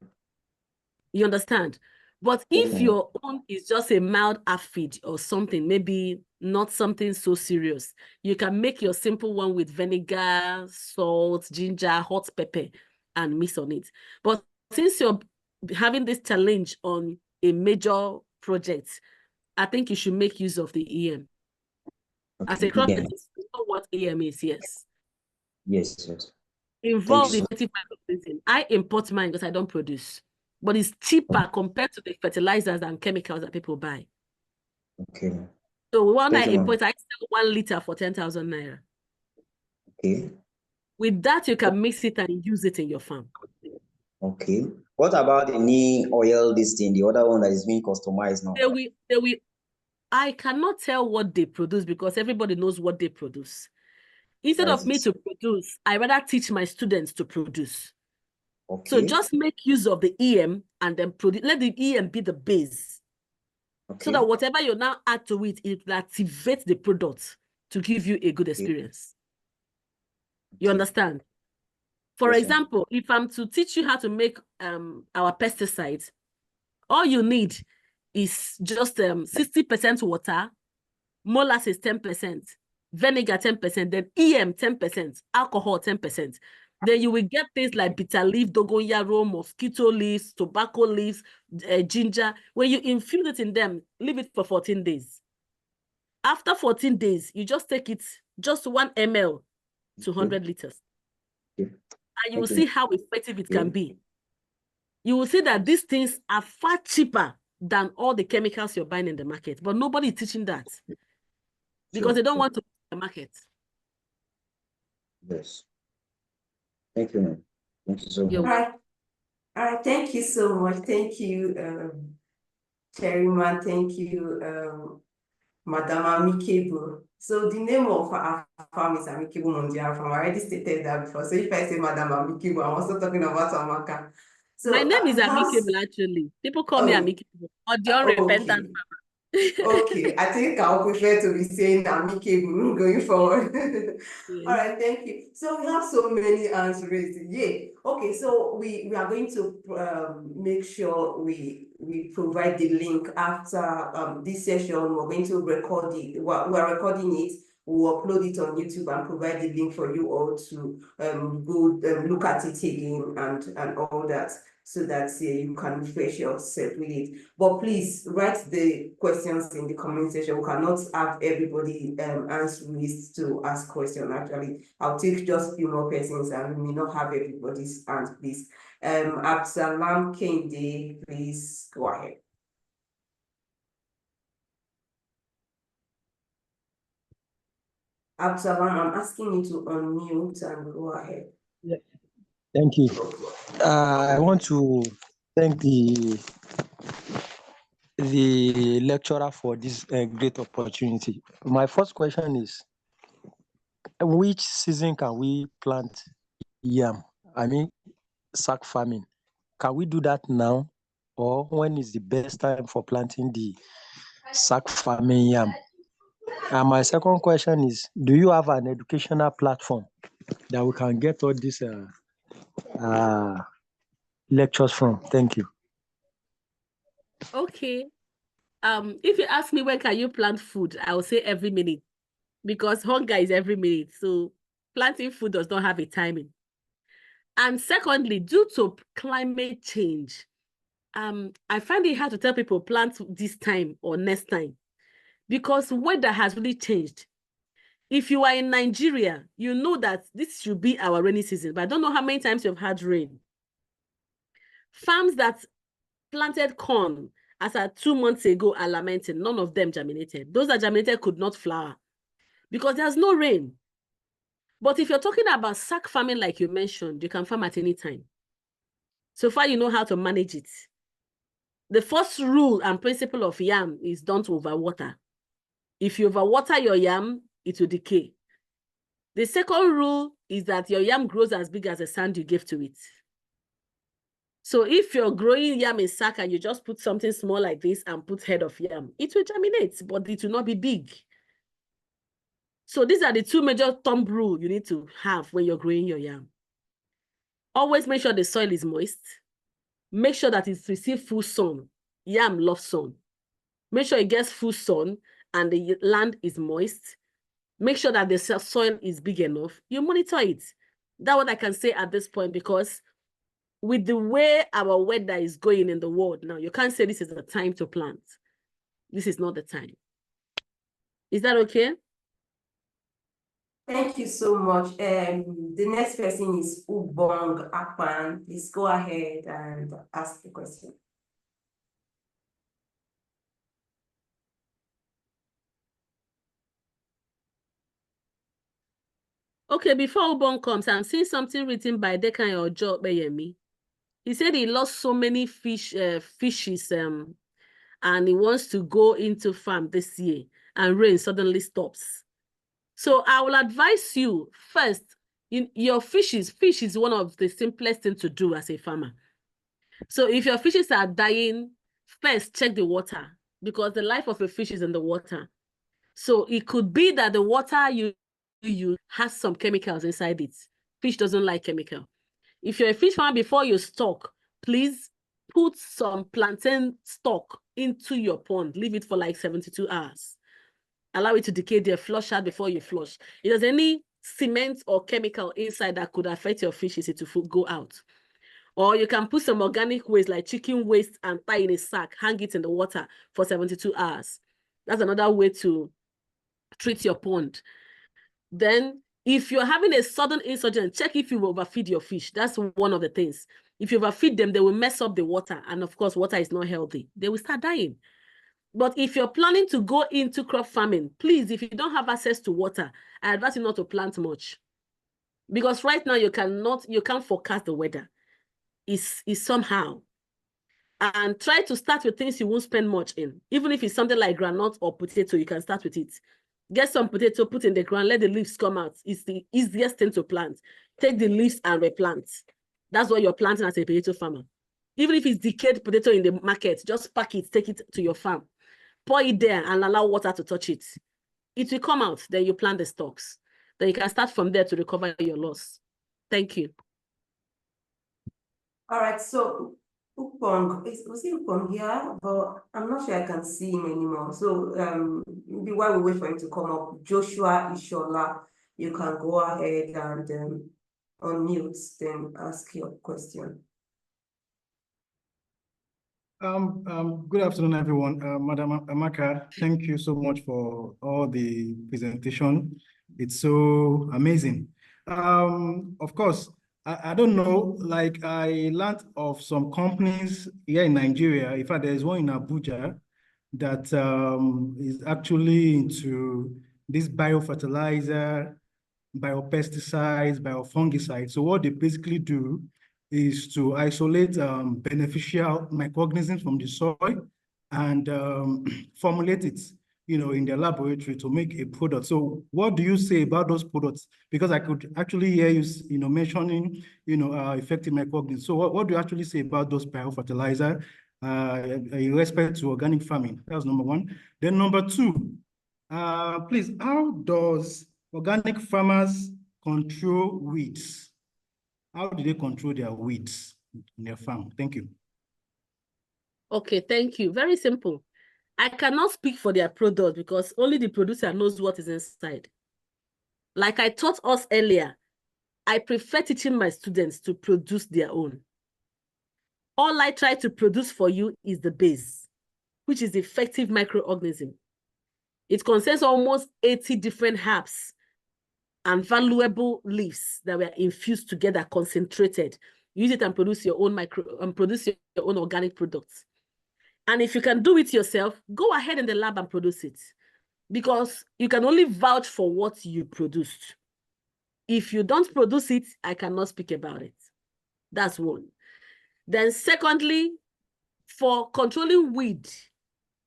You understand? But if your own is just a mild aphid or something, maybe not something so serious, you can make your simple one with vinegar, salt, ginger, hot pepper, and mix on it. But since you're having this challenge on a major project, I think you should make use of the EM. Okay. As a crop, Yeah. you know what EM is, yes. Yes, yes. Involved in Thank you, 35%. I import mine because I don't produce. But it's cheaper compared to the fertilizers and chemicals that people buy. Okay. So when I Thank you, import, I sell 1 liter for 10,000 naira. Okay. With that, you can mix it and use it in your farm. Okay. What about the neem oil, this thing, the other one that is being customized now? I cannot tell what they produce because everybody knows what they produce. Instead of me to produce, I rather teach my students to produce. Okay. So just make use of the EM and then produce. Let the EM be the base. Okay. So that whatever you now add to it, it will activate the product to give you a good experience. You understand? For example, if I'm to teach you how to make our pesticides, all you need is just 60% water, molasses 10%, vinegar 10%, then EM 10%, alcohol 10%. Then you will get things like bitter leaf, dogoyaro, mosquito leaves, tobacco leaves, ginger. When you infuse it in them, leave it for 14 days. After 14 days, you just take it, just 1 ml to 100 liters. And you will see how effective it can be. You will see that these things are far cheaper than all the chemicals you're buying in the market. But nobody is teaching that because they don't want to the market. Yes. Thank you, ma'am. Thank you so much. All right. Thank you so much. Thank you, Chairman. Thank you, Madam Amicable. So the name of our farm is Amicable Mondiale Farm. I already stated that before. So if I say Madam Amicable, I'm also talking about Amaka. So my name is Amicable, actually. People call me Amicable or the unrepentant farmer. Okay, I think I'll prefer to be saying Amicable going forward. Yes. All right, thank you. So we have so many hands raised. Yay. Okay, so we are going to make sure we provide the link after this session. We're going to record it. We're recording it. We'll upload it on YouTube and provide the link for you all to go look at it again and all that, so that you can refresh yourself with it. But please write the questions in the comment section. We cannot have everybody answers to ask questions. Actually, I'll take just a few more persons and we may not have everybody's answer, please. Absalam Kende, please go ahead. Absalam, I'm asking you to unmute and go ahead. Yeah. Thank you. I want to thank the lecturer for this great opportunity. My first question is, which season can we plant yam? I mean, sack farming. Can we do that now? Or when is the best time for planting the sack farming yam? And my second question is, do you have an educational platform that we can get all these lectures from? Thank you. Okay. If you ask me when can you plant food, I will say every minute, because hunger is every minute. So planting food does not have a timing. And secondly, due to climate change, I find it hard to tell people plant this time or next time, because weather has really changed. If you are in Nigeria, you know that this should be our rainy season, but I don't know how many times you've had rain. Farms that planted corn as at 2 months ago are lamenting. None of them germinated. Those that germinated could not flower because there's no rain. But if you're talking about sack farming, like you mentioned, you can farm at any time. So far, you know how to manage it. The first rule and principle of yam is don't overwater. If you overwater your yam, it will decay. The second rule is that your yam grows as big as the sand you gave to it. So if you're growing yam in sack and you just put something small like this and put head of yam, it will germinate, but it will not be big. So these are the two major thumb rule you need to have when you're growing your yam. Always make sure the soil is moist. Make sure that it's received full sun. Yam loves sun. Make sure it gets full sun and the land is moist. Make sure that the soil is big enough. You monitor it. That's what I can say at this point, because with the way our weather is going in the world now, you can't say this is the time to plant. This is not the time. Is that okay? Thank you so much. The next person is Ubong Akpan. Please go ahead and ask the question. Okay, before Ubong comes, I'm seeing something written by Dekan Ojo Beyemi. He said he lost so many fishes and he wants to go into farm this year and rain suddenly stops. So I will advise you first, your fish is one of the simplest things to do as a farmer. So if your fishes are dying, first check the water, because the life of a fish is in the water. So it could be that the water you use has some chemicals inside it. Fish doesn't like chemical. If you're a fish farmer, before you stock, please put some plantain stock into your pond. Leave it for like 72 hours. Allow it to decay there, flush out before you flush. If there's any cement or chemical inside that could affect your fishes, it will go out. Or you can put some organic waste like chicken waste and tie in a sack, hang it in the water for 72 hours. That's another way to treat your pond. Then, if you're having a sudden insurgent, check if you overfeed your fish. That's one of the things. If you overfeed them, they will mess up the water. And of course, water is not healthy. They will start dying. But if you're planning to go into crop farming, please, if you don't have access to water, I advise you not to plant much. Because right now you can't forecast the weather. It's somehow. And try to start with things you won't spend much in. Even if it's something like groundnut or potato, you can start with it. Get some potato, put in the ground, let the leaves come out. It's the easiest thing to plant. Take the leaves and replant. That's what you're planting as a potato farmer. Even if it's decayed potato in the market, just pack it, take it to your farm. Pour it there and allow water to touch it. It will come out, then you plant the stalks. Then you can start from there to recover your loss. Thank you. All right, so Upong, was he Upong here? But I'm not sure I can see him anymore. So maybe while we wait for him to come up, Joshua Ishola, you can go ahead and unmute, then ask your question. Good afternoon, everyone. Madam Amaka, thank you so much for all the presentation. It's so amazing. Of course, I don't know, like I learned of some companies here in Nigeria. In fact, there's one in Abuja that is actually into this biofertilizer, biopesticides, biofungicides. So what they basically do is to isolate beneficial microorganisms from the soil and formulate it, in their laboratory to make a product. So what do you say about those products? Because I could actually hear you, mentioning, effective microorganisms. So what do you actually say about those biofertilizer in respect to organic farming? That's number one. Then number two, please, how does organic farmers control weeds? How do they control their weeds in their farm? Thank you. Okay, thank you. Very simple. I cannot speak for their product because only the producer knows what is inside. Like I taught us earlier, I prefer teaching my students to produce their own. All I try to produce for you is the base, which is effective microorganism. It contains almost 80 different herbs and valuable leaves that were infused together, concentrated. Use it and produce your own organic products. And if you can do it yourself, go ahead in the lab and produce it, because you can only vouch for what you produced. If you don't produce it, I cannot speak about it. That's one. Then secondly, for controlling weed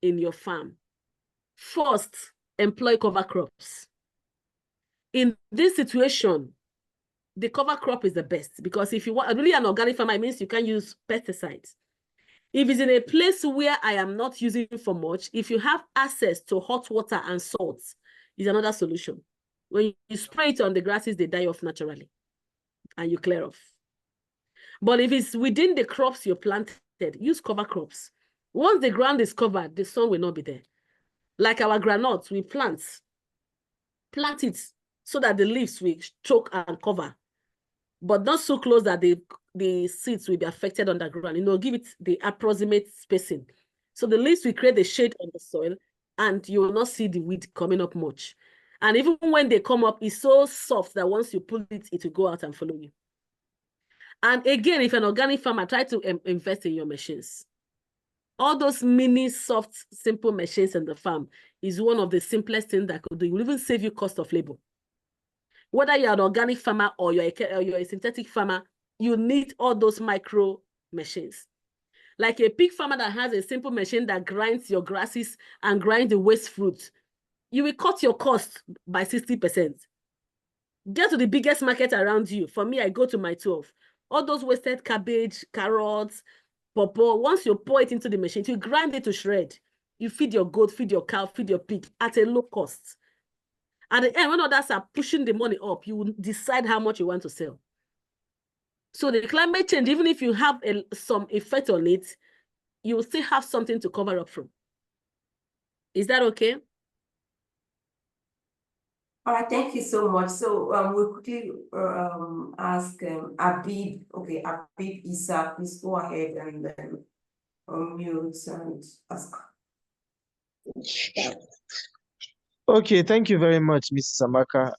in your farm, first, employ cover crops. In this situation, the cover crop is the best, because if you want really an organic farmer, it means you can use pesticides. If it's in a place where I am not using for much, if you have access to hot water and salt, is another solution. When you spray it on the grasses, they die off naturally and you clear off. But if it's within the crops you planted, use cover crops. Once the ground is covered, the sun will not be there. Like our granules, we plant it so that the leaves will choke and cover, but not so close that the seeds will be affected underground. Give it the approximate spacing. So the leaves will create a shade on the soil and you will not see the weed coming up much. And even when they come up, it's so soft that once you pull it, it will go out and follow you. And again, if an organic farmer, try to invest in your machines. All those mini, soft, simple machines in the farm is one of the simplest things that could do. It will even save you cost of labor. Whether you're an organic farmer or you're a synthetic farmer, you need all those micro machines. Like a pig farmer that has a simple machine that grinds your grasses and grinds the waste fruit, you will cut your cost by 60%. Get to the biggest market around you. For me, I go to my 12. All those wasted cabbage, carrots, pawpaw, once you pour it into the machine, you grind it to shred. You feed your goat, feed your cow, feed your pig at a low cost. At the end, when others are pushing the money up, you will decide how much you want to sell. So the climate change, even if you have some effect on it, you will still have something to cover up from. Is that okay? All right, thank you so much. So we'll quickly ask Abib. Okay, Abib Isa, please go ahead and then unmute and ask. Okay, thank you very much, Mrs. Amaka.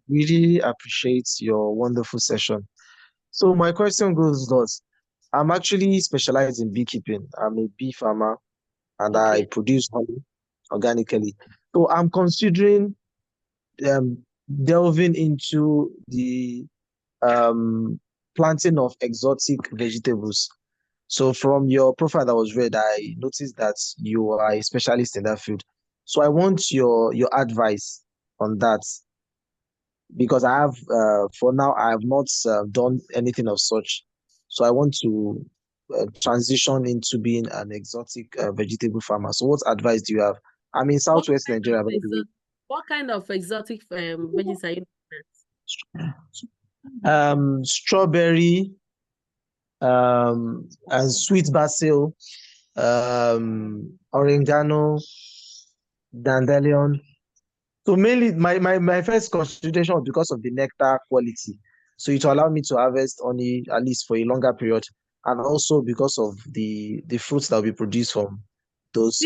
Really appreciate your wonderful session. So my question goes thus. I'm actually specialized in beekeeping. I'm a bee farmer and I produce honey organically. So I'm considering delving into the planting of exotic vegetables. So from your profile that was read, I noticed that you are a specialist in that field. So I want your advice on that, because I have, for now, I have not done anything of such. So I want to transition into being an exotic vegetable farmer. So what advice do you have? I'm in Southwest Nigeria, by the way. What kind of exotic veggies are you looking at? Strawberry, and sweet basil, oregano, dandelion. So mainly my first consideration was because of the nectar quality. So it will allow me to harvest honey at least for a longer period, and also because of the fruits that will be produced from those.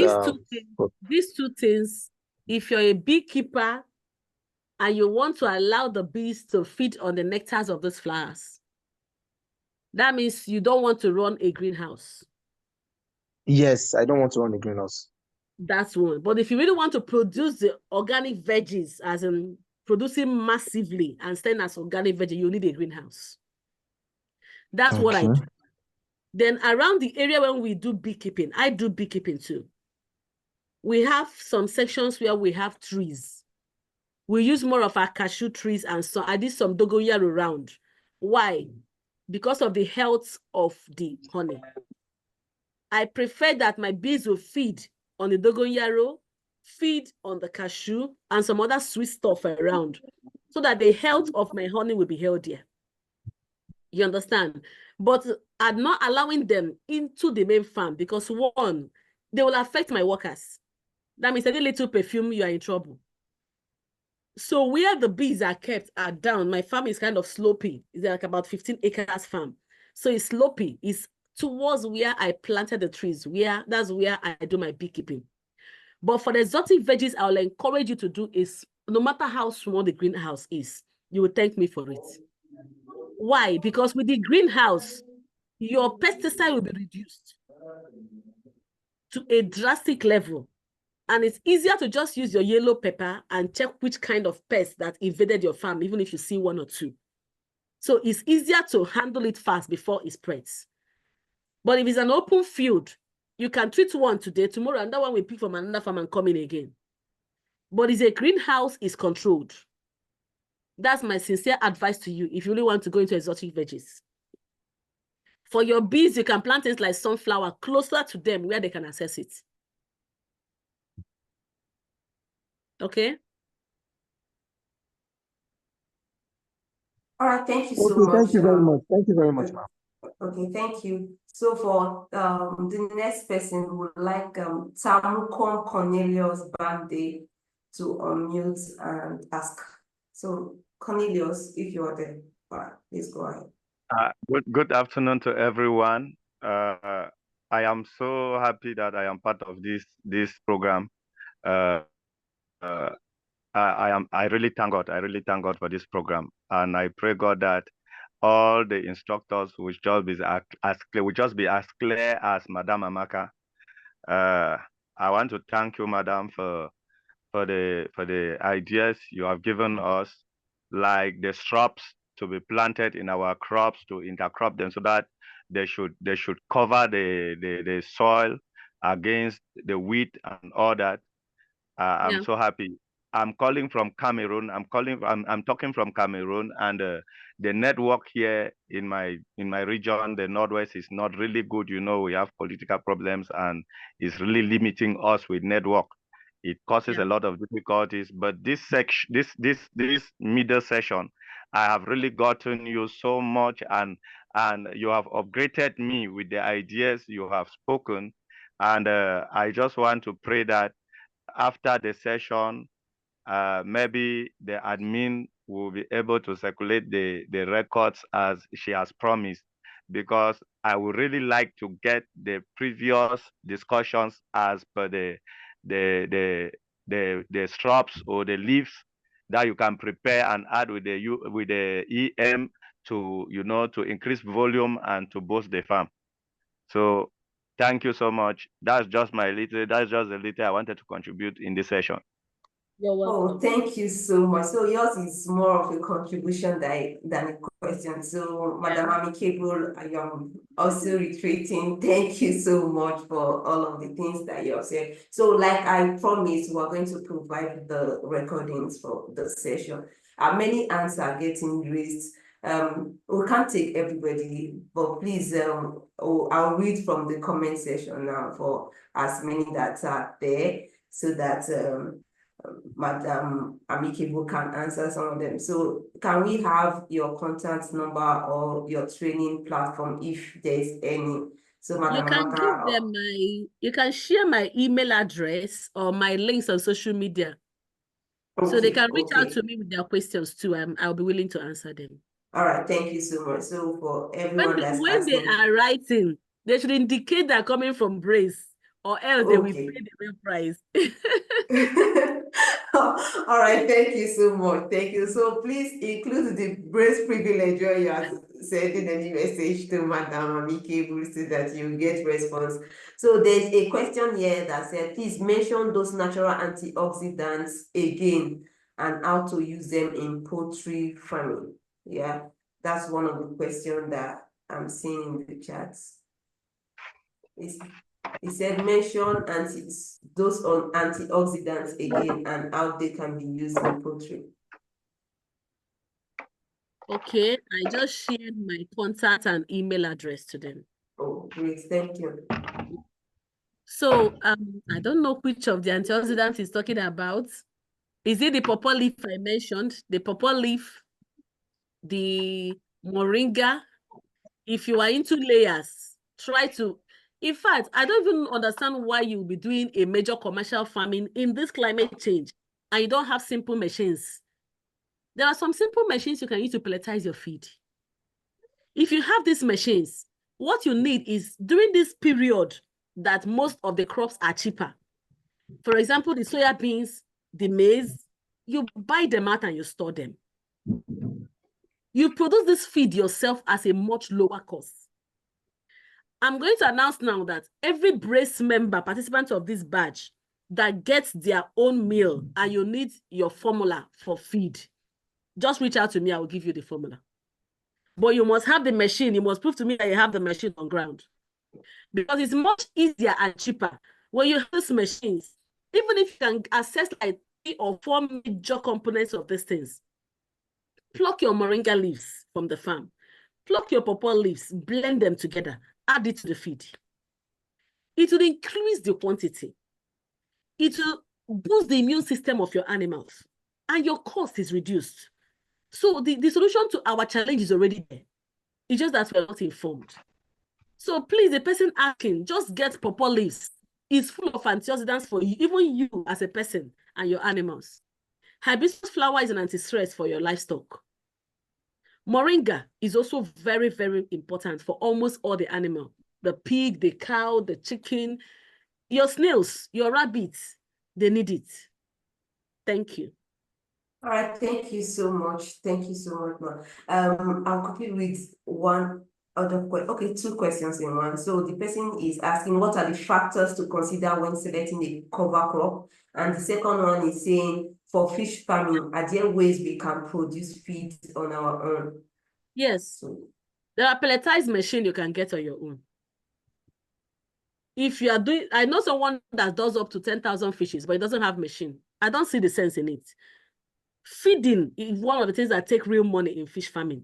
These two things, if you're a beekeeper and you want to allow the bees to feed on the nectars of those flowers, that means you don't want to run a greenhouse. Yes, I don't want to run a greenhouse. That's one. But if you really want to produce the organic veggies, as in producing massively and staying as organic veggie, you need a greenhouse. That's what I do. Then around the area when we do beekeeping, I do beekeeping too. We have some sections where we have trees. We use more of our cashew trees, and so I did some dogoyaro around. Why? Because of the health of the honey. I prefer that my bees will feed on the dogoyaro, feed on the cashew, and some other sweet stuff around, so that the health of my honey will be healthier. You understand? But I'm not allowing them into the main farm, because one, they will affect my workers. That means any little perfume, you are in trouble. So where the bees are kept are down. My farm is kind of slopey. It's like about 15 acres farm. So it's slopey. It's towards where I planted the trees, that's where I do my beekeeping. But for the exotic veggies, I will encourage you to do is, no matter how small the greenhouse is, you will thank me for it. Why? Because with the greenhouse, your pesticide will be reduced to a drastic level. And it's easier to just use your yellow pepper and check which kind of pest that invaded your farm, even if you see one or two. So it's easier to handle it fast before it spreads. But if it's an open field, you can treat one today, tomorrow, and that one will pick from another farm and come in again. But it's a greenhouse, is controlled. That's my sincere advice to you if you really want to go into exotic veggies. For your bees, you can plant things like sunflower closer to them where they can access it. Okay? All right, thank you so Okay, much. thank you very much. Thank you very much, ma'am. Okay, thank you. So for the next person, we would like Tamukom Cornelius Bande to unmute and ask. So Cornelius, if you are there, please go ahead. Good afternoon to everyone. I am so happy that I am part of this program. I really thank God. I really thank God for this program, and I pray God that all the instructors will just be as clear as Madam Amaka. I want to thank you, Madam, for the ideas you have given us, like the shrubs to be planted in our crops, to intercrop them so that they should cover the soil against the wheat and all that. I'm so happy. I'm calling from Cameroon. I'm talking from Cameroon, and the network here in my region, the Northwest, is not really good. You know, we have political problems, and it's really limiting us with network. It causes a lot of difficulties. But this middle session, I have really gotten you so much, and you have upgraded me with the ideas you have spoken. And I just want to pray that after the session, maybe the admin will be able to circulate the records as she has promised, because I would really like to get the previous discussions as per the shrubs or the leaves that you can prepare and add with the EM to to increase volume and to boost the farm. So thank you so much. That's just the little I wanted to contribute in this session. You're welcome. Oh, thank you so much. So yours is more of a contribution than a question. So, Madam Amicable, I am also retreating. Thank you so much for all of the things that you have said. So, like I promised, we're going to provide the recordings for the session. Many hands are getting raised. We can't take everybody, but please, I'll read from the comment section now for as many that are there, so that Madam Amicable can answer some of them. So can we have your contact number or your training platform if there's any? So Madam Amaka, you can share my email address or my links on social media. okay, so they can reach out to me with their questions too. I'll be willing to answer them. All right, thank you so much. So for everyone when they are writing, they should indicate they're coming from Brace, or else they will pay the real price. All right, thank you so much. Thank you. So please include the Brace privilege when you are sending any message to Madam Amicable so that you get response. So there's a question here that said, please mention those natural antioxidants again and how to use them in poultry farming. Yeah, that's one of the questions that I'm seeing in the chats. He said mention those on antioxidants again and how they can be used in poultry. Okay, I just shared my contact and email address to them. Oh, great, thank you. So I don't know which of the antioxidants he's talking about. Is it the pawpaw leaf I mentioned? The pawpaw leaf, the moringa? If you are into layers, try to. In fact, I don't even understand why you'll be doing a major commercial farming in this climate change and you don't have simple machines. There are some simple machines you can use to pelletize your feed. If you have these machines, what you need is during this period that most of the crops are cheaper. For example, the soya beans, the maize, you buy them out and you store them. You produce this feed yourself at a much lower cost. I'm going to announce now that every Brace member, participant of this batch, that gets their own meal and you need your formula for feed, just reach out to me, I will give you the formula. But you must have the machine. You must prove to me that you have the machine on ground. Because it's much easier and cheaper when you have these machines, even if you can access like 3 or 4 major components of these things. Pluck your moringa leaves from the farm. Pluck your pawpaw leaves, blend them together, add it to the feed. It will increase the quantity. It will boost the immune system of your animals, and your cost is reduced. So the solution to our challenge is already there. It's just that we're not informed. So please, the person asking, just get pawpaw leaves. It's full of antioxidants for you, even you as a person and your animals. Hibiscus flower is an anti-stress for your livestock. Moringa is also very, very important for almost all the animal. The pig, the cow, the chicken, your snails, your rabbits, they need it. Thank you. All right, thank you so much. Thank you so much, ma. I'll quickly read one other question. Okay, two questions in one. So the person is asking, what are the factors to consider when selecting a cover crop? And the second one is saying, for fish farming, are there ways we can produce feed on our own? Yes, there are pelletized machines you can get on your own. If you are doing, I know someone that does up to 10,000 fishes, but it doesn't have machine. I don't see the sense in it. Feeding is one of the things that take real money in fish farming.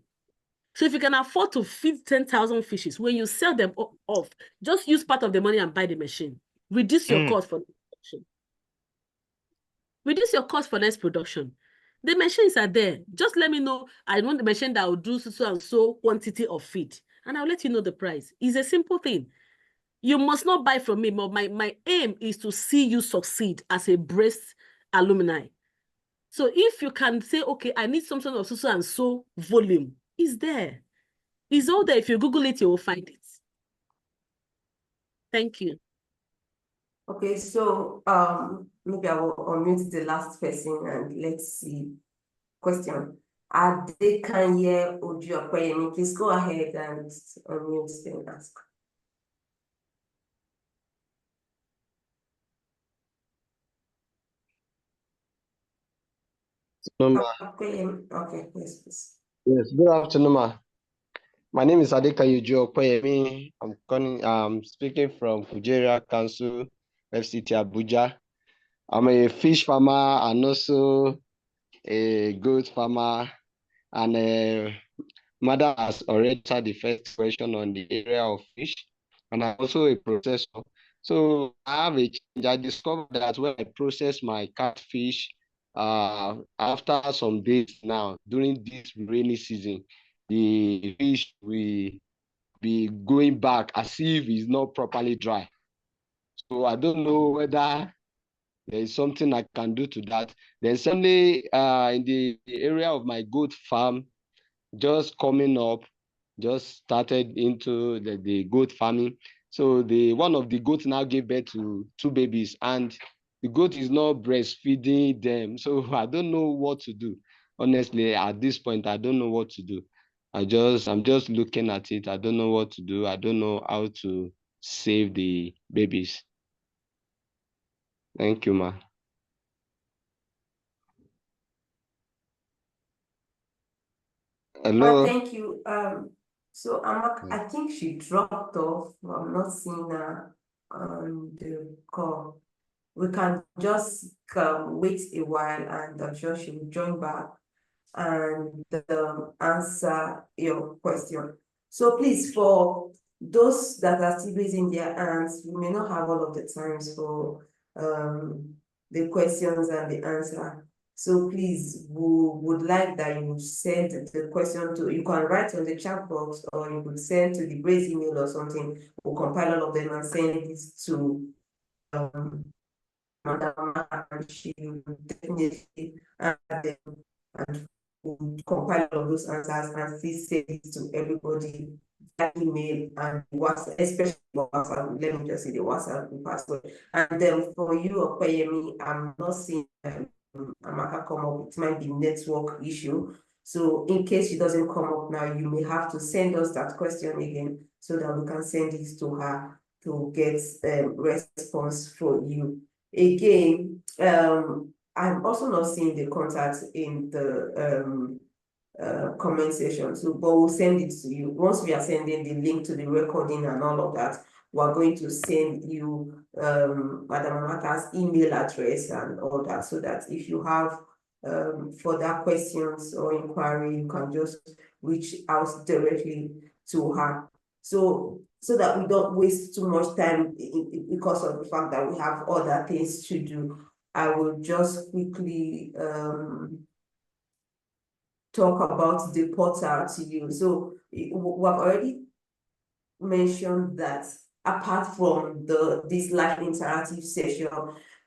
So if you can afford to feed 10,000 fishes, when you sell them off, just use part of the money and buy the machine. Reduce your cost for production. Reduce your cost for next production. The machines are there. Just let me know. I want the machine that will do so and so quantity of feed, and I'll let you know the price. It's a simple thing. You must not buy from me, but my aim is to see you succeed as a BRACE alumni. So if you can say, okay, I need some sort of so and so volume, it's there. It's all there. If you Google it, you will find it. Thank you. Okay, so maybe I will unmute the last person and let's see. Question. Adekanye Ojuokoyemi, please go ahead and unmute and ask. Okay, yes, please. Yes, good afternoon, ma. My name is Adekanye Ojuokoyemi. I'm speaking from Kujeria Council, FCT Abuja. I'm a fish farmer and also a goat farmer. And Mother has already had the first question on the area of fish, and I'm also a processor. So I have a change. I discovered that when I process my catfish, after some days now, during this rainy season, the fish will be going back as if it's not properly dry. So I don't know whether there is something I can do to that. Then suddenly, in the area of my goat farm, just coming up, just started into the goat farming. So one of the goats now gave birth to 2 babies, and the goat is not breastfeeding them. So I don't know what to do. Honestly, at this point, I don't know what to do. I'm just looking at it. I don't know what to do. I don't know how to save the babies. Thank you, ma. Hello. Thank you. So Amaka, I think she dropped off. I'm not seeing her on the call. We can just wait a while, and I'm sure she will join back and answer your question. So please, for those that are still raising their hands, we may not have all of the times for the questions and the answer. So please, we would like that you send the question to, you can write on the chat box, or you could send to the BRACE email or something. We'll compile all of them and send this to Madam, and she will definitely answer them, and we'll compile all of those answers and still send it to everybody by email and WhatsApp, especially WhatsApp. Let me just say the WhatsApp password. And then for you, Okoyemi, I'm not seeing Amaka come up. It might be network issue. So in case she doesn't come up now, you may have to send us that question again so that we can send it to her to get response for you. Again, I'm also not seeing the contact in the comment section, so but we'll send it to you. Once we are sending the link to the recording and all of that, we're going to send you Madam Amaka's email address and all that, so that if you have further questions or inquiry, you can just reach out directly to her. So that we don't waste too much time because of the fact that we have other things to do, I will just quickly talk about the portal to you. So we have already mentioned that apart from this live interactive session,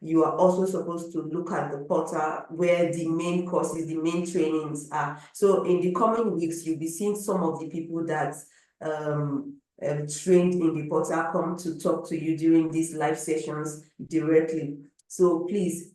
you are also supposed to look at the portal where the main courses, the main trainings are. So in the coming weeks, you'll be seeing some of the people that trained in the portal come to talk to you during these live sessions directly. So please,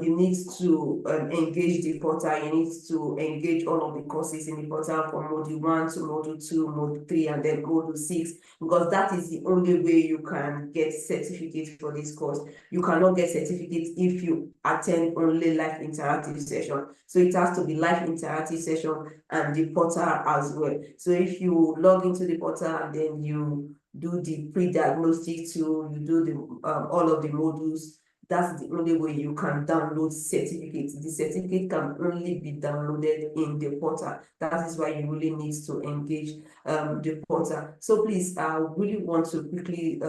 you need to engage the portal. You need to engage all of the courses in the portal from module 1 to module 2, module 3, and then module 6, because that is the only way you can get certificate for this course. You cannot get certificate if you attend only live interactive session. So it has to be live interactive session and the portal as well. So if you log into the portal and then you do the pre-diagnostic tool, you do the all of the modules, that's the only way you can download certificates. The certificate can only be downloaded in the portal. That is why you really need to engage the portal. So please, I really want to quickly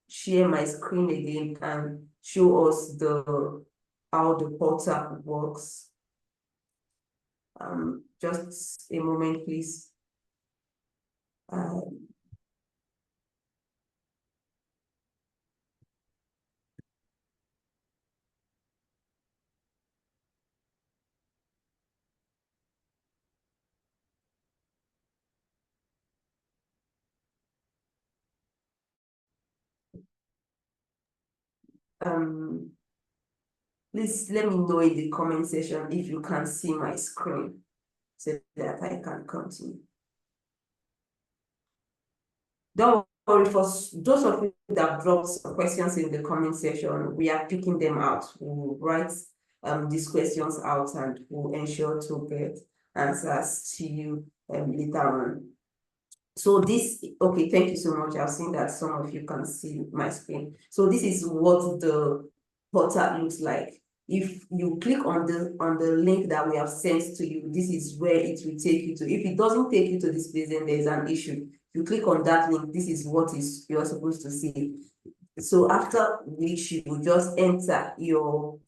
share my screen again and show us how the portal works. Just a moment, please. Please let me know in the comment section if you can see my screen so that I can continue. Don't worry, for those of you that dropped questions in the comment section, we are picking them out. We'll write these questions out and we'll ensure to get answers to you later on. So this, okay, thank you so much. I've seen that some of you can see my screen. So this is what the portal looks like. If you click on the link that we have sent to you, this is where it will take you to. If it doesn't take you to this place, then there's an issue. If you click on that link, this is what you're supposed to see. So after which you will just enter your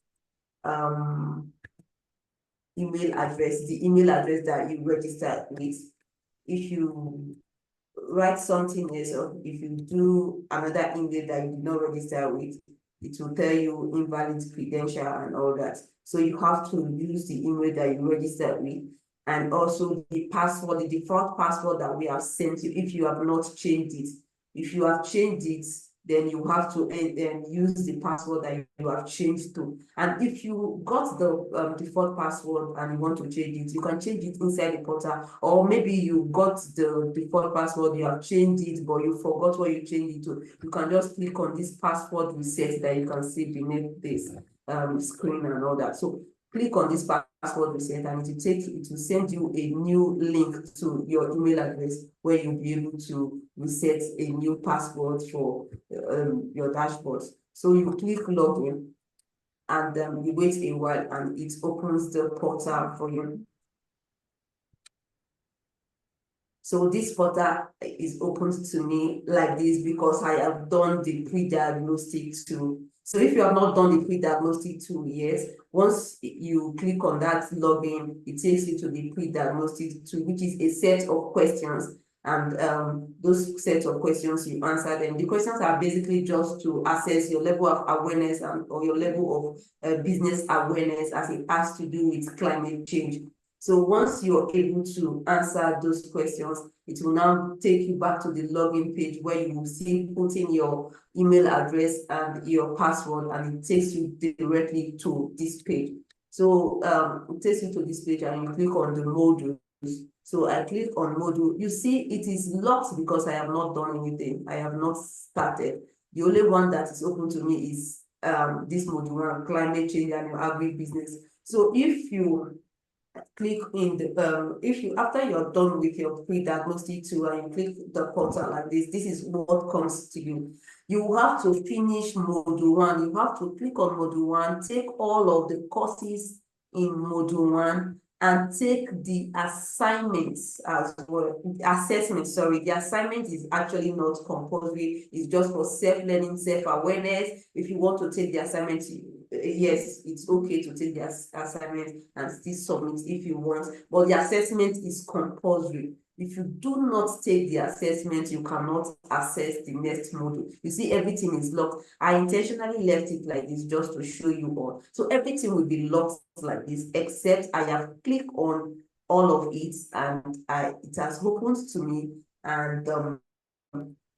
email address, the email address that you registered with. If you write something else, or if you do another email that you did not register with, it will tell you invalid credential and all that. So you have to use the email that you registered with, and also the password, the default password that we have sent you, if you have not changed it. If you have changed it, then you have to use the password that you have changed to. And if you got the default password and you want to change it, you can change it inside the portal. Or maybe you got the default password, you have changed it, but you forgot what you changed it to. You can just click on this password reset that you can see beneath this screen and all that. So click on this password reset and it will send you a new link to your email address where you'll be able to reset a new password for your dashboard. So you click login and you wait a while and it opens the portal for you. So this portal is open to me like this because I have done the pre-diagnostic tool. So if you have not done the pre-diagnostic tool yet, once you click on that login, it takes you to the pre-diagnostic tool, which is a set of questions. And those set of questions, you answer them. The questions are basically just to assess your level of awareness or your level of business awareness as it has to do with climate change. So once you're able to answer those questions, it will now take you back to the login page where you will see put in your email address and your password, and it takes you directly to this page. So it takes you to this page and you click on the modules. So I click on module. You see it is locked because I have not done anything. I have not started. The only one that is open to me is this module 1, climate change and your agribusiness. So if you click in the if you, after you're done with your pre-diagnostic tool and you click the portal like this is what comes to you. You have to finish module 1. You have to click on module 1, take all of the courses in Module 1 and take the assignments as well. Assessment, sorry. The assignment is actually not compulsory. It's just for self-learning, self-awareness. If you want to take the assignment, yes, it's okay to take the assignment and still submit if you want. But the assessment is compulsory. If you do not take the assessment, you cannot access the next module. You see, everything is locked. I intentionally left it like this just to show you all. So everything will be locked like this, except I have clicked on all of it and it has opened to me, and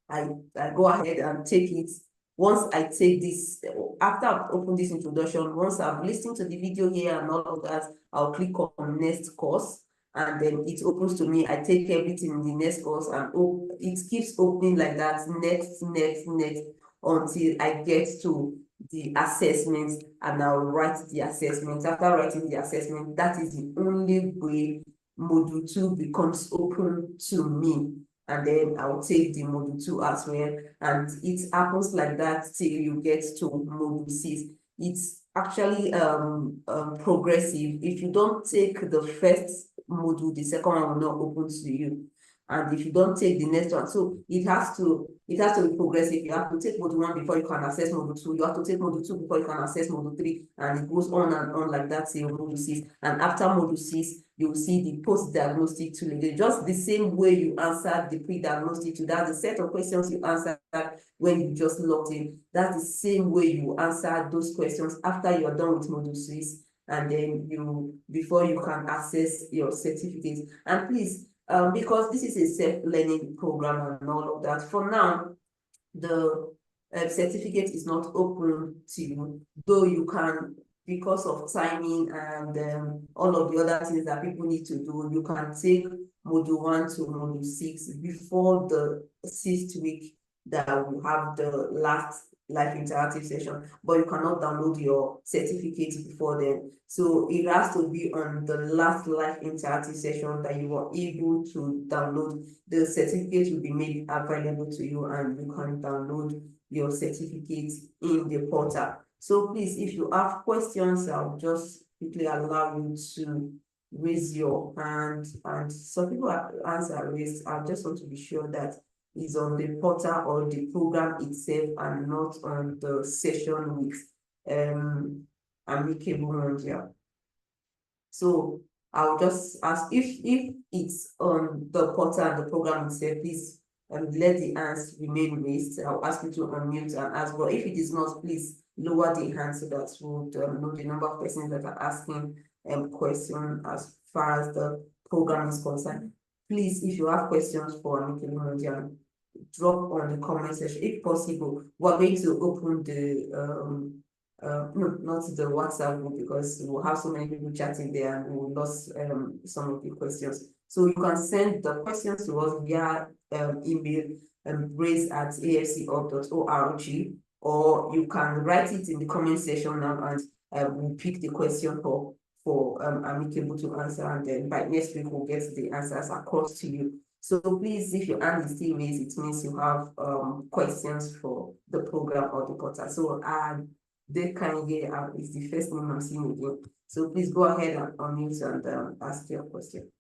I go ahead and take it. Once I take this, after I've opened this introduction, once I've listened to the video here and all of that, I'll click on next course. And then it opens to me. I take everything in the next course and it keeps opening like that, next, until I get to the assessment, and I'll write the assessment. After writing the assessment, that is the only way Module 2 becomes open to me. And then I'll take the Module 2 as well. And it happens like that till you get to Module 6. It's actually progressive. If you don't take the first module, the second one will not open to you. And if you don't take the next one, so it has to be progressive. You have to take module 1 before you can access module 2. You have to take module 2 before you can access module 3, and it goes on and on like that till module 6. And after module 6, you will see the post-diagnostic tool. Just the same way you answered the pre-diagnostic tool. That's the set of questions you answered when you just logged in. That's the same way you answer those questions after you're done with module 6, and then before you can access your certificate. And please, because this is a self-learning program and all of that, for now, the certificate is not open to you, though you can, because of timing and all of the other things that people need to do, you can take module 1 to module 6 before the 6th week that we have the last live interactive session, but you cannot download your certificate before then. So it has to be on the last live interactive session that you are able to download. The certificate will be made available to you, and you can download your certificate in the portal. So please, if you have questions, I'll just quickly allow you to raise your hand, and some people have hands are raised. I just want to be sure that is on the portal or the program itself and not on the session with Amicable Mondiale. So I'll just ask if it's on the portal and the program itself, please let the hands remain raised. I'll ask you to unmute and ask, but if it is not, please lower the hand so that we'll know the number of persons that are asking questions as far as the program is concerned. Please, if you have questions for Amicable Mondiale, drop on the comment section if possible. We're going to open the no, not the WhatsApp group, because we'll have so many people chatting there and we'll lose some of the questions. So you can send the questions to us via email brace@afcorp.org, or you can write it in the comment section now, and we'll pick the question for Amicable to answer, and then by next week we'll get the answers across to you. So please, if your hand is still raised, it means you have questions for the program or the portal. So they can get is the first name I'm seeing again. So please go ahead and unmute and ask your question.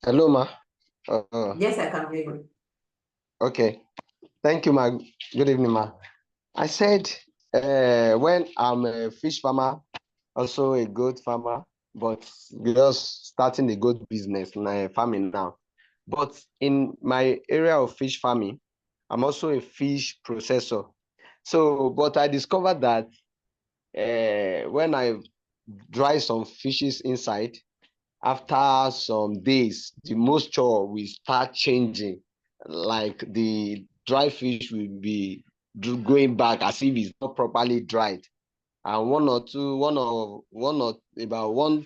Hello, ma. Yes, I can hear you. Okay. Thank you, ma. Good evening, ma. I said when I'm a fish farmer, also a goat farmer, but just starting the goat business, farming now. But in my area of fish farming, I'm also a fish processor. So, but I discovered that when I dry some fishes inside, after some days, the moisture will start changing. Like the dry fish will be going back as if it's not properly dried. And about 1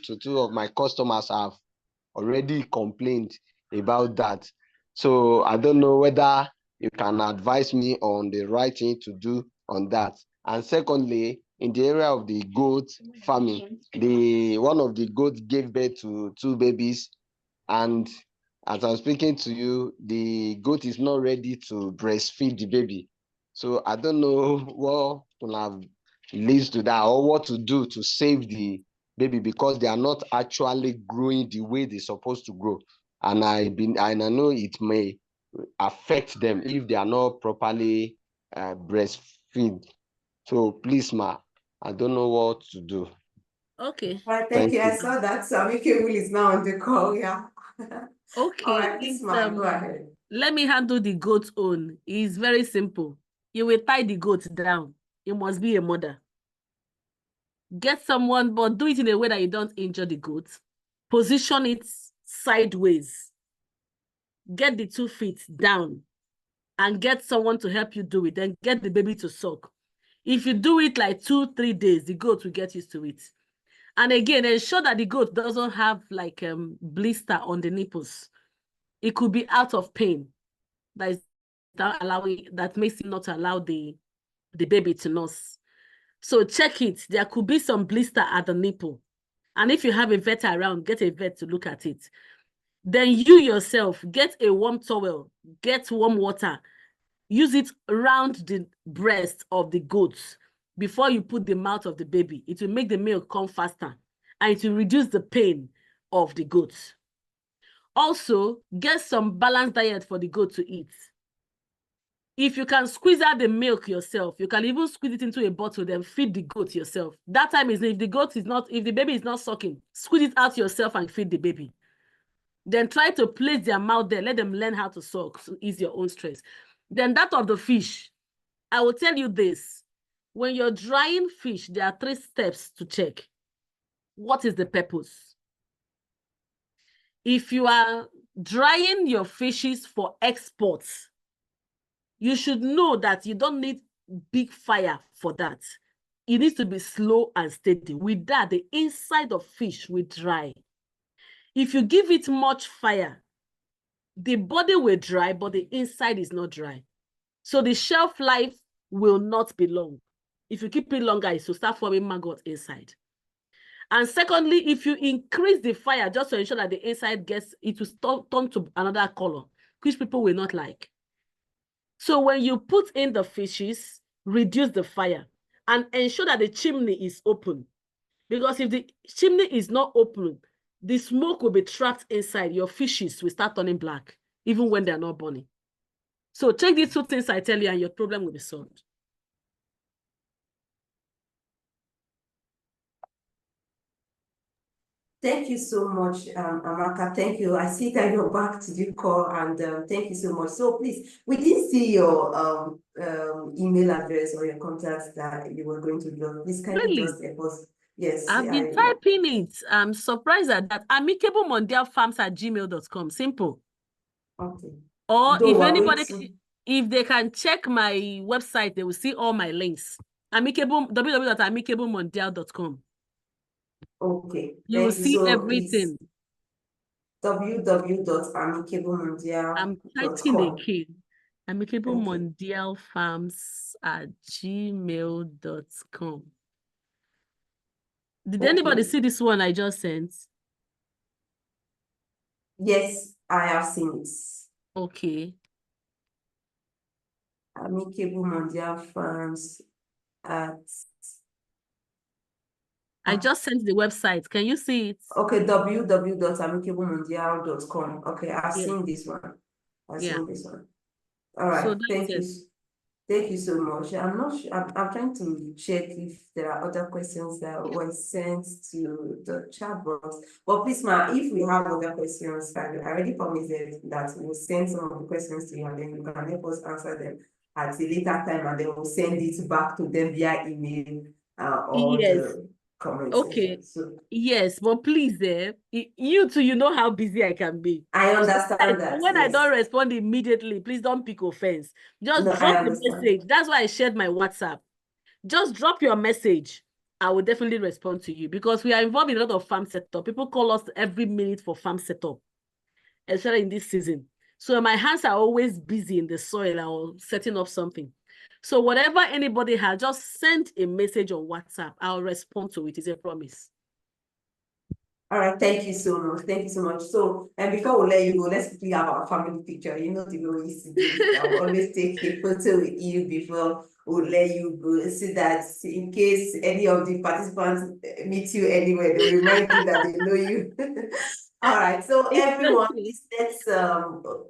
to 2 of my customers have already complained about that. So I don't know whether you can advise me on the right thing to do on that. And secondly, in the area of the goat farming, one of the goats gave birth to 2 babies, and as I'm speaking to you, the goat is not ready to breastfeed the baby. So I don't know what will have leads to that, or what to do to save the baby, because they are not actually growing the way they're supposed to grow. And I know it may affect them if they are not properly breastfeed. So please, ma, I don't know what to do. Okay. All right, thank you. I saw that Amicable is now on the call. Yeah. Okay. All right, please, ma, go ahead. Let me handle the goat's own. It's very simple. You will tie the goat down. You must be a mother. Get someone, but do it in a way that you don't injure the goat. Position it sideways. Get the 2 feet down and get someone to help you do it. Then get the baby to suck. If you do it like 2-3 days, the goat will get used to it. And again, ensure that the goat doesn't have like blister on the nipples. It could be out of pain. That makes it not allow the baby to nurse. So check it. There could be some blister at the nipple. And if you have a vet around, get a vet to look at it. Then you yourself, get a warm towel, get warm water, use it around the breast of the goat before you put the mouth of the baby. It will make the milk come faster and it will reduce the pain of the goat. Also, get some balanced diet for the goat to eat. If you can squeeze out the milk yourself, you can even squeeze it into a bottle, then feed the goat yourself. That time is if the baby is not sucking, squeeze it out yourself and feed the baby. Then try to place their mouth there. Let them learn how to suck, so ease your own stress. Then that of the fish, I will tell you this. When you're drying fish, there are 3 steps to check. What is the purpose? If you are drying your fishes for exports, you should know that you don't need big fire for that. It needs to be slow and steady. With that, the inside of fish will dry. If you give it much fire, the body will dry, but the inside is not dry. So the shelf life will not be long. If you keep it longer, it will start forming maggot inside. And secondly, if you increase the fire just to ensure that the inside it will turn to another color, which people will not like. So when you put in the fishes, reduce the fire and ensure that the chimney is open. Because if the chimney is not open, the smoke will be trapped inside. Your fishes will start turning black, even when they're not burning. So take these 2 things I tell you and your problem will be solved. Thank you so much, Amaka. Thank you. I see that you're back to the call, and thank you so much. So please, we didn't see your email address or your contacts that you were going to do. Please, can you just help us? Yes. I've been typing it. I'm surprised at that. amicablemondialfarms@gmail.com. Simple. Okay. Or if they can check my website, they will see all my links. www.amicablemondial.com. Okay. You will see everything. www.amicablemondial.com. I'm typing again. amicablemondialfarms@gmail.com. Did anybody see this one I just sent? Yes, I have seen it. Okay. Amicable Mondial Farms at... I just sent the website. Can you see it? Okay, www.amicablemondial.com. Okay, I've seen this one. I've seen this one. All right, So thank you. Thank you so much. I'm not sure. I'm trying to check if there are other questions that were sent to the chat box. But please, ma, if we have other questions, I already promised that we'll send some of the questions to you, and then you can help us answer them at a later time, and then we'll send it back to them via email or the comment section. So, yes, but please, you too, you know how busy I can be. I understand that. When I don't respond immediately, please don't pick offense. Just drop the message. That's why I shared my WhatsApp. Just drop your message. I will definitely respond to you because we are involved in a lot of farm setup. People call us every minute for farm setup, especially in this season. So my hands are always busy in the soil or setting up something. So whatever anybody has, just send a message on WhatsApp. I'll respond to it. It's a promise. All right, thank you so much. Thank you so much. So, and before we let you go, let's quickly have our family picture. You know the way we used to do it. I'll always take a photo with you before we'll let you go so that in case any of the participants meet you anywhere, they'll remind you that they know you. All right, so everyone, please let's put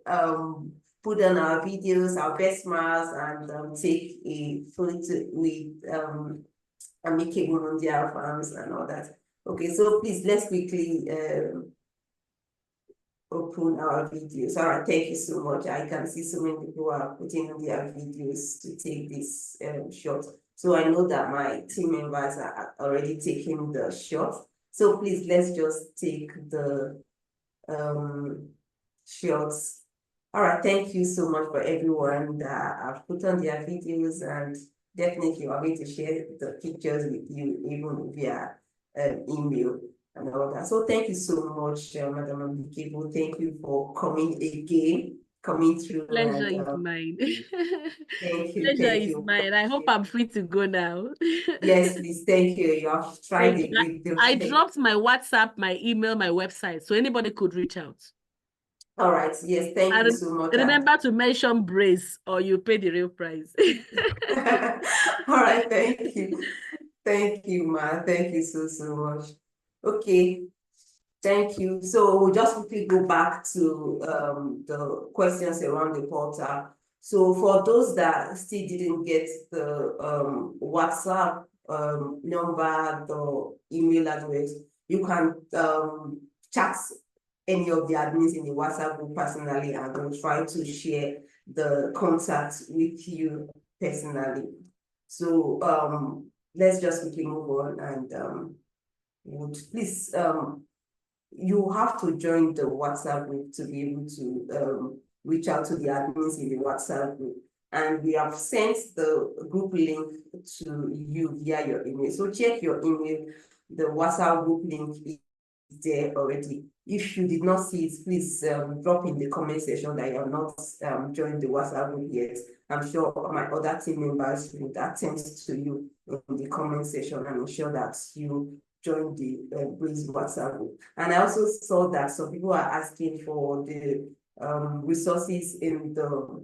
on our videos, our best smiles, and take a photo with Amicable Mondiale farms and all that. Okay, so please let's quickly open our videos. All right, thank you so much. I can see so many people are putting on their videos to take this shot. So I know that my team members are already taking the shot. So please, let's just take the shots. All right, thank you so much for everyone that have put on their videos, and definitely we're going to share the pictures with you even via email and all that. So thank you so much, Madam Amicable. Thank you for coming again, coming through. Pleasure is mine. Thank you. Pleasure Thank is you. mine. I hope I'm free to go now. Yes, please. Thank you. You have tried it. I dropped my WhatsApp, my email, my website, so anybody could reach out. All right. Yes, thank you so much. Remember to mention Brace or you pay the real price. All right, thank you. Thank you, Ma. Thank you so much. Okay, thank you. So we'll just quickly go back to the questions around the portal. So for those that still didn't get the WhatsApp number, the email address, you can chat any of the admins in the WhatsApp group personally, and we'll try to share the contact with you personally. So let's just quickly move on, and would please you have to join the WhatsApp group to be able to reach out to the admins in the WhatsApp group. And we have sent the group link to you via your email. So check your email. The WhatsApp group link is there already. If you did not see it, please drop in the comment section that you have not joined the WhatsApp group yet. I'm sure my other team members would attend to you in the comment section and ensure that you join the BRACE WhatsApp group. And I also saw that some people are asking for the resources in the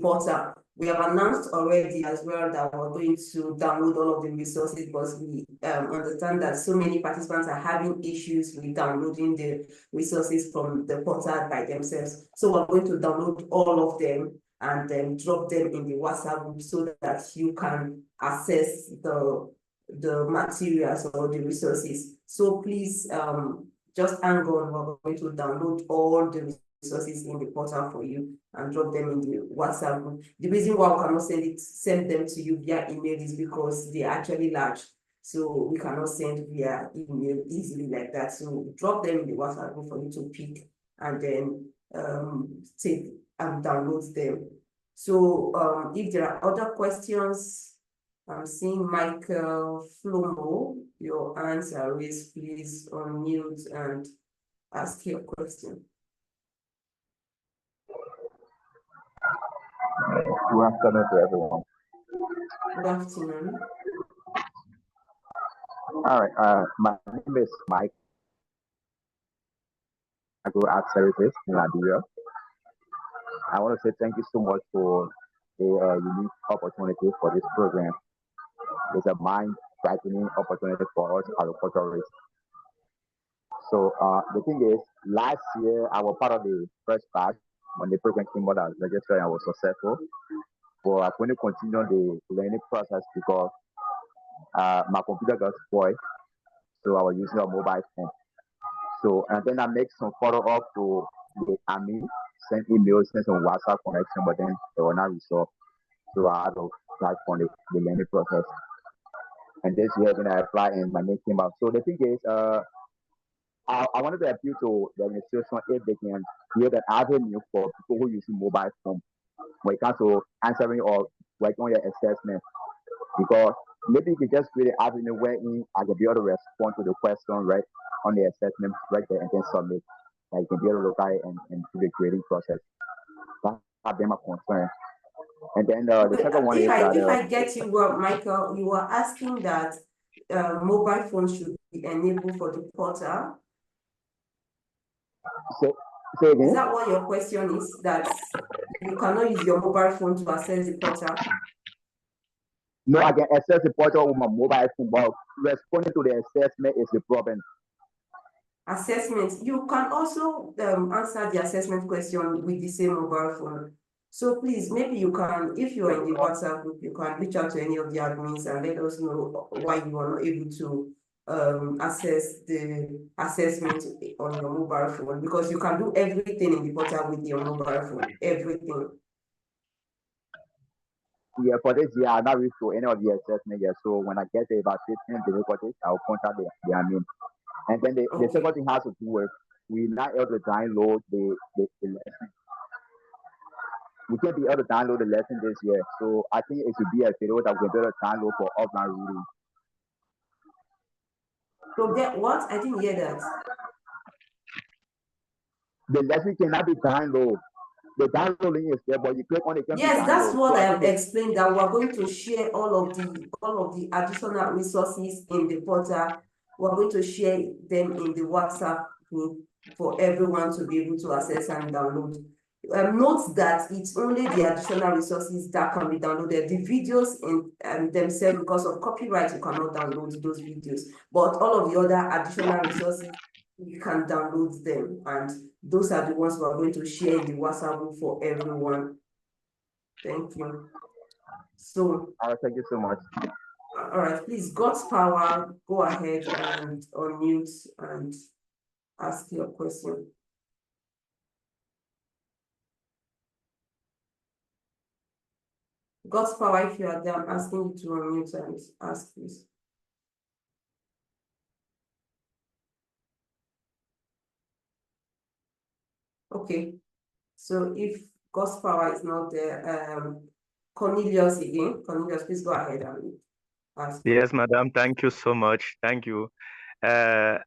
portal. We have announced already as well that we're going to download all of the resources, because we understand that so many participants are having issues with downloading the resources from the portal by themselves. So we're going to download all of them and then drop them in the WhatsApp group so that you can access the materials or the resources. So please just hang on. We're going to download all the resources in the portal for you and drop them in the WhatsApp group. The reason why we cannot send them to you via email is because they are actually large. So we cannot send via email easily like that. So drop them in the WhatsApp group for you to pick and then take and download them. So if there are other questions, I'm seeing Michael Flomo, your hands are raised. Please unmute and ask your question. Good afternoon to everyone. Good afternoon. All right, my name is Mike. I go at services in Liberia. I want to say thank you so much for the unique opportunity for this program. It's a mind-brightening opportunity for us agriculturists. So the thing is, last year I was part of the first batch when the program came out as registered and I was successful. But I'm going to continue the learning process because my computer got spoiled, so I was using a mobile phone. So and then I make some follow-up to the army, send emails, send some WhatsApp connection, but then they were not resolved. So I had to start on the learning process. And this year when I applied and my name came out. So the thing is, I wanted to appeal to the administration if they can create an avenue for people who use mobile phone when it comes to answering or working on your assessment. Because maybe you can just create an avenue wherein I can be able to respond to the question right on the assessment right there and then submit. Like you can be able to look at it and do the grading process. That's been my concern. And then the second one is that if I get you well, Michael, you are asking that mobile phones should be enabled for the portal. Say again? Is that what your question is? That you cannot use your mobile phone to access the portal? No, I can access the portal with my mobile phone, but responding to the assessment is the problem. Assessment, you can also answer the assessment question with the same mobile phone. So please, maybe you can, if you are in the WhatsApp group, you can reach out to any of the admins and let us know why you are not able to assess the assessment on your mobile phone, because you can do everything in the portal with your mobile phone, everything. Yeah, for this year, I'm not reached to any of the assessment yet. So when I get the evaluation difficulties, I'll contact the admin. And then the second thing has to do with we not able to download the lesson. We can't be able to download the lesson this year. So I think it should be a video that we can be able to download for offline reading. So get what? I didn't hear that. The lesson cannot be downloaded. The download link is there, but you click on it. Yes, that's what I have explained, that we are going to share all of the additional resources in the portal. We're going to share them in the WhatsApp group for everyone to be able to access and download. Note that it's only the additional resources that can be downloaded. The videos in themselves, because of copyright, you cannot download those videos. But all of the other additional resources, you can download them, and those are the ones we are going to share in the WhatsApp group for everyone. Thank you. So, all right, thank you so much. All right, please, God's power, go ahead and unmute and ask your question. God's power, if you are there, I'm asking you to unmute and ask, please. Okay, so if God's power is not there, Cornelius again. Cornelius, please go ahead and ask. Yes, madam. Thank you so much. Thank you. Yes,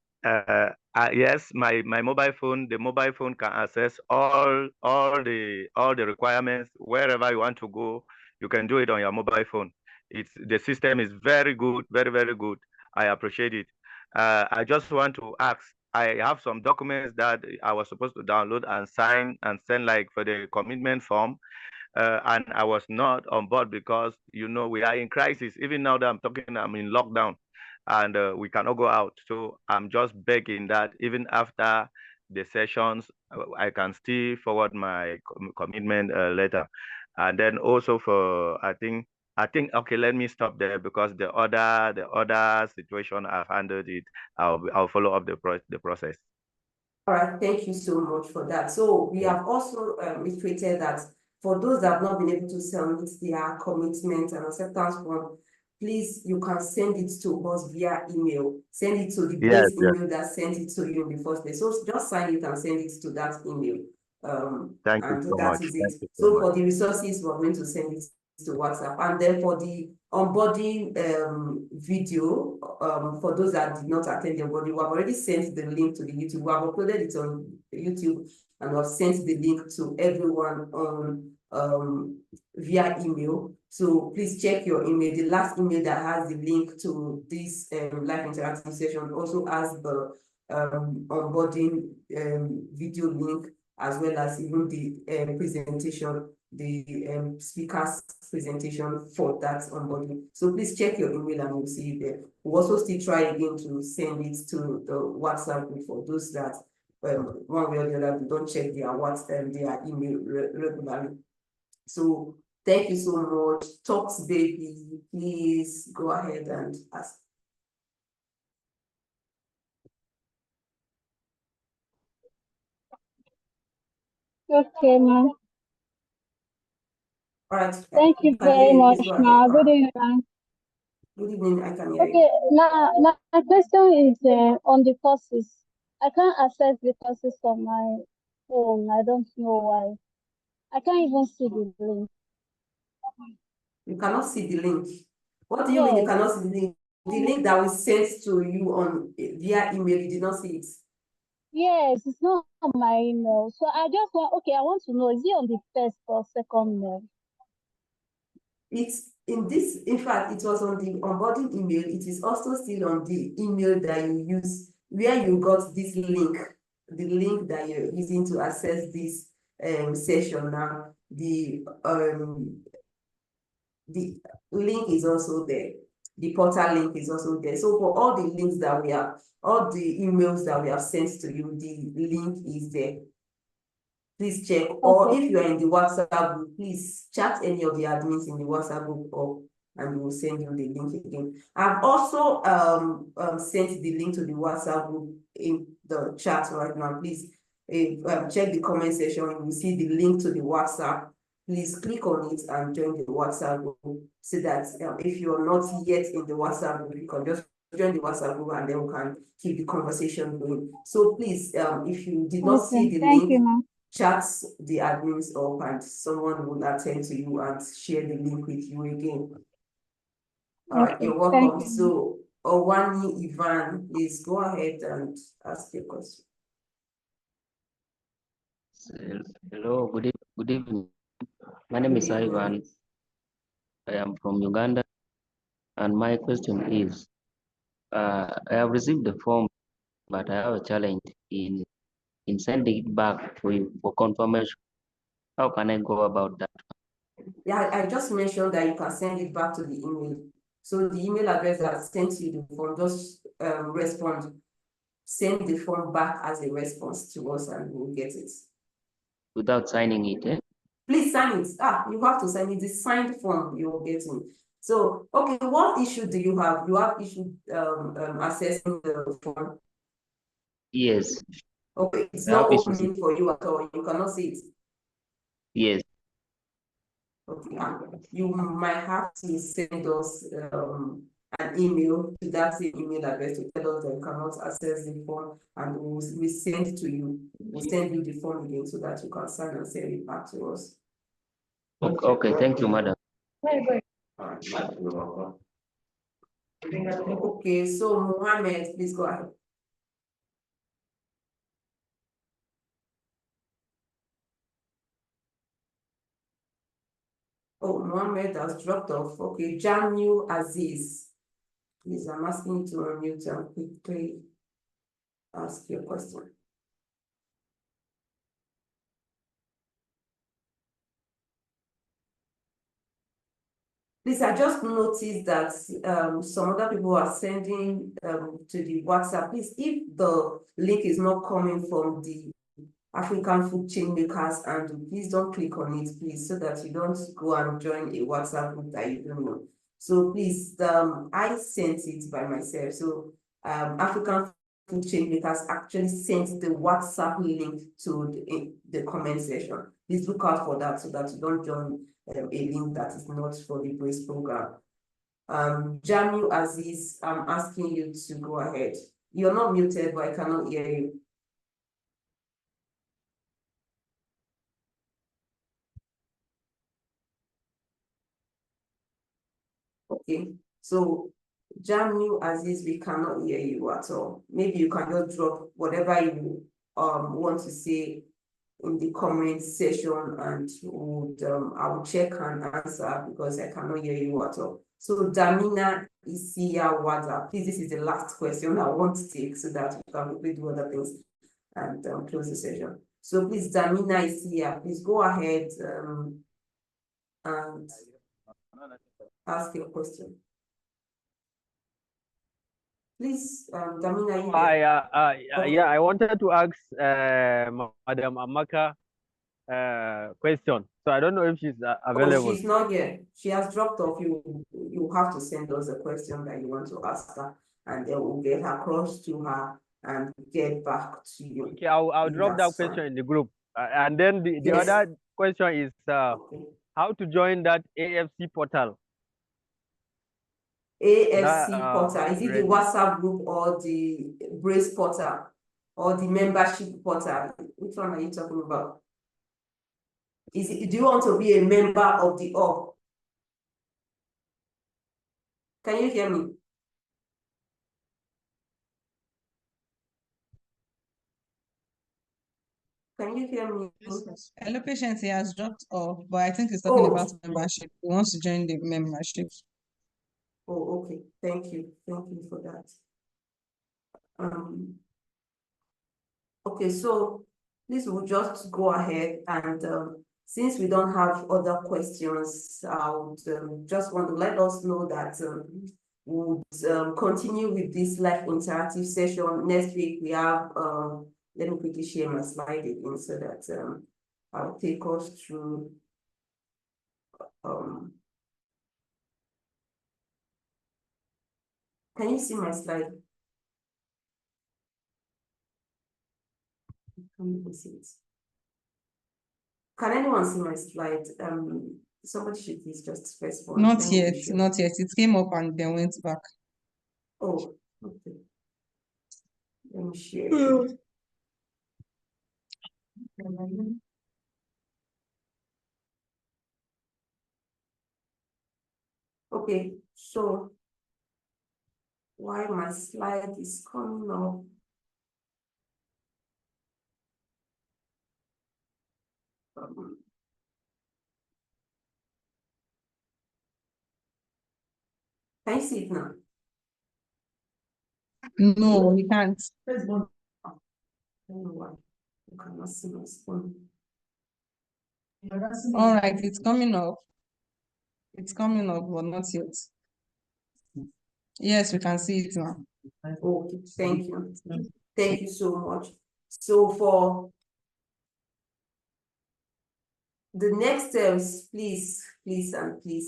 my mobile phone. The mobile phone can access all the requirements wherever you want to go. You can do it on your mobile phone. The system is very good, very good. I appreciate it. I just want to ask. I have some documents that I was supposed to download and sign and send, like for the commitment form. And I was not on board because, we are in crisis. Even now that I'm talking, I'm in lockdown and we cannot go out. So I'm just begging that even after the sessions, I can still forward my commitment letter. And then also I think, okay, let me stop there because the other situation I've handled it. I'll follow up the process. All right, thank you so much for that. So we have also reiterated that for those that have not been able to submit their commitment and acceptance form, please, you can send it to us via email. Send it to the base email that sent it to you in the first place. So just sign it and send it to that email. Thank you so much. Is it. So for the resources, we're going to send it to WhatsApp. And then for the onboarding video, for those that did not attend the onboarding, we have already sent the link to the YouTube. We have uploaded it on YouTube and we have sent the link to everyone on via email. So please check your email. The last email that has the link to this live interactive session also has the onboarding video link, as well as even the presentation, the speaker's presentation for that onboarding. So please check your email and you'll see it there. We'll also still try again to send it to the WhatsApp group for those that one way or the other don't check their WhatsApp, their email regularly. So thank you so much. Talks baby, please go ahead and ask. Okay, ma'am. All right. Thank you very much, ma'am. Good evening. Good evening. I can hear you. Okay, now my question is on the courses. I can't access the courses on my phone. I don't know why. I can't even see the link. You cannot see the link. What do you mean you cannot see the link? The link that was sent to you on via email, you did not see it? Yes, it's not on my email. So I just want, I want to know, is it on the first or second mail? It's in fact, it was on the onboarding email. It is also still on the email that you use, where you got this link, the link that you're using to access this session now. the link is also there. The portal link is also there. So for all the links that we have, all the emails that we have sent to you, the link is there. Please check. Or if you are in the WhatsApp group, please chat any of the admins in the WhatsApp group up and we will send you the link again. I've also sent the link to the WhatsApp group in the chat right now. Please check the comment section. You will see the link to the WhatsApp. Please click on it and join the WhatsApp group so that if you are not yet in the WhatsApp group, you can just join the WhatsApp group and then we can keep the conversation going. So please, if you did not see the link, chat the admins up and someone will attend to you and share the link with you again. All right, you're welcome. So, Owani Ivan, please go ahead and ask your question. Hello, good evening. My name is Ivan. I am from Uganda, and my question is, I have received the form, but I have a challenge in sending it back to you for confirmation. How can I go about that? Yeah, I just mentioned that you can send it back to the email. So the email address that sent you the form, just respond. Send the form back as a response to us and we'll get it. Without signing it, eh? Please sign it. You have to sign it. The signed form you're getting. So, okay, what issue do you have? You have issue accessing the form? Yes. Okay, it's not opening for you at all. You cannot see it. Yes. Okay, you might have to send us an email to that same email address to tell us that you cannot access the form, and we send to you. We'll send you the form again so that you can sign and send it back to us. Okay, thank you, madam. Okay, so Mohammed, please go ahead. Oh, Mohammed has dropped off. Okay, Jamil Aziz. Please, I'm asking you to unmute and quickly ask your question. Please, I just noticed that some other people are sending to the WhatsApp. Please, if the link is not coming from the African Food Chain Makers, and please don't click on it, please, so that you don't go and join a WhatsApp group that you don't know. So please, I sent it by myself. So African Food Chain Makers actually sent the WhatsApp link to the comment section. Please look out for that so that you don't join a link that is not for the BRACE program. Jamil Aziz, I'm asking you to go ahead. You're not muted, but I cannot hear you. Okay, so Jamil Aziz, we cannot hear you at all. Maybe you can just drop whatever you want to say in the comment section, and I will check and answer because I cannot hear you at all. So Damina Isia Wada, please, this is the last question I want to take so that we can quickly do other things and close the session. So please, Damina Isia, please go ahead and ask your question. Please, Damina, you yeah, I wanted to ask Madam Amaka question. So I don't know if she's available. Oh, she's not here. She has dropped off. You have to send us a question that you want to ask her, and then we'll get across to her and get back to you. Okay, I'll drop that question in the group. And then the other question is how to join that AFC portal. AFC portal, is it the WhatsApp group or the BRACE portal or the membership portal? Which one are you talking about? Do you want to be a member of the org? Can you hear me? Can you hear me? Hello, Patience, he has dropped off, but I think he's talking about membership. He wants to join the membership. Oh, okay. Thank you. Thank you for that. Okay, so please we'll just go ahead and since we don't have other questions, I would just want to let us know that we would continue with this live interactive session. Next week we have, let me quickly share my slide again so that I'll take us through can you see my slide? Can you see it? Can anyone see my slide? Somebody should please just respond. Not yet, not yet. It came up and then went back. Oh, okay. Let me share. Okay, so while my slide is coming up, can you see it now? No, we can't. I don't know why. I cannot see my screen. All right, it's coming up. It's coming up, but not yet. Yes, we can see it now. Okay, thank you. Thank you so much. So for the next steps, please,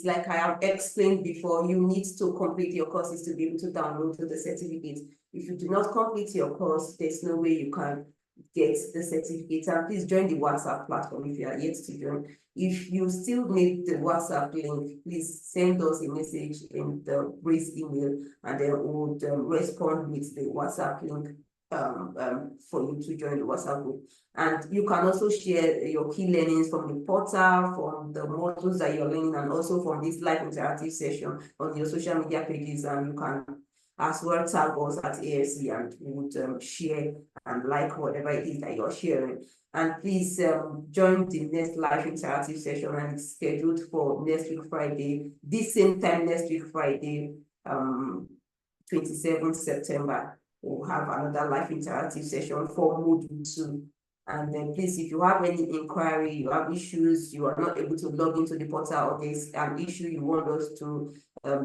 like I have explained before, you need to complete your courses to be able to download the certificate. If you do not complete your course, there's no way you can get the certificate. And please join the WhatsApp platform if you are yet to join. If you still need the WhatsApp link, please send us a message in the BRACE email, and then we'll respond with the WhatsApp link for you to join the WhatsApp group. And you can also share your key learnings from the portal, from the modules that you're learning, and also from this live interactive session on your social media pages. And you can as well tag us at AFC, and we would share and like whatever it is that you're sharing. And please join the next live interactive session, and it's scheduled for next week Friday, this same time next week Friday, 27th September. We'll have another live interactive session for module 2. And then please, if you have any inquiry, you have issues, you are not able to log into the portal, or there's an issue you want us to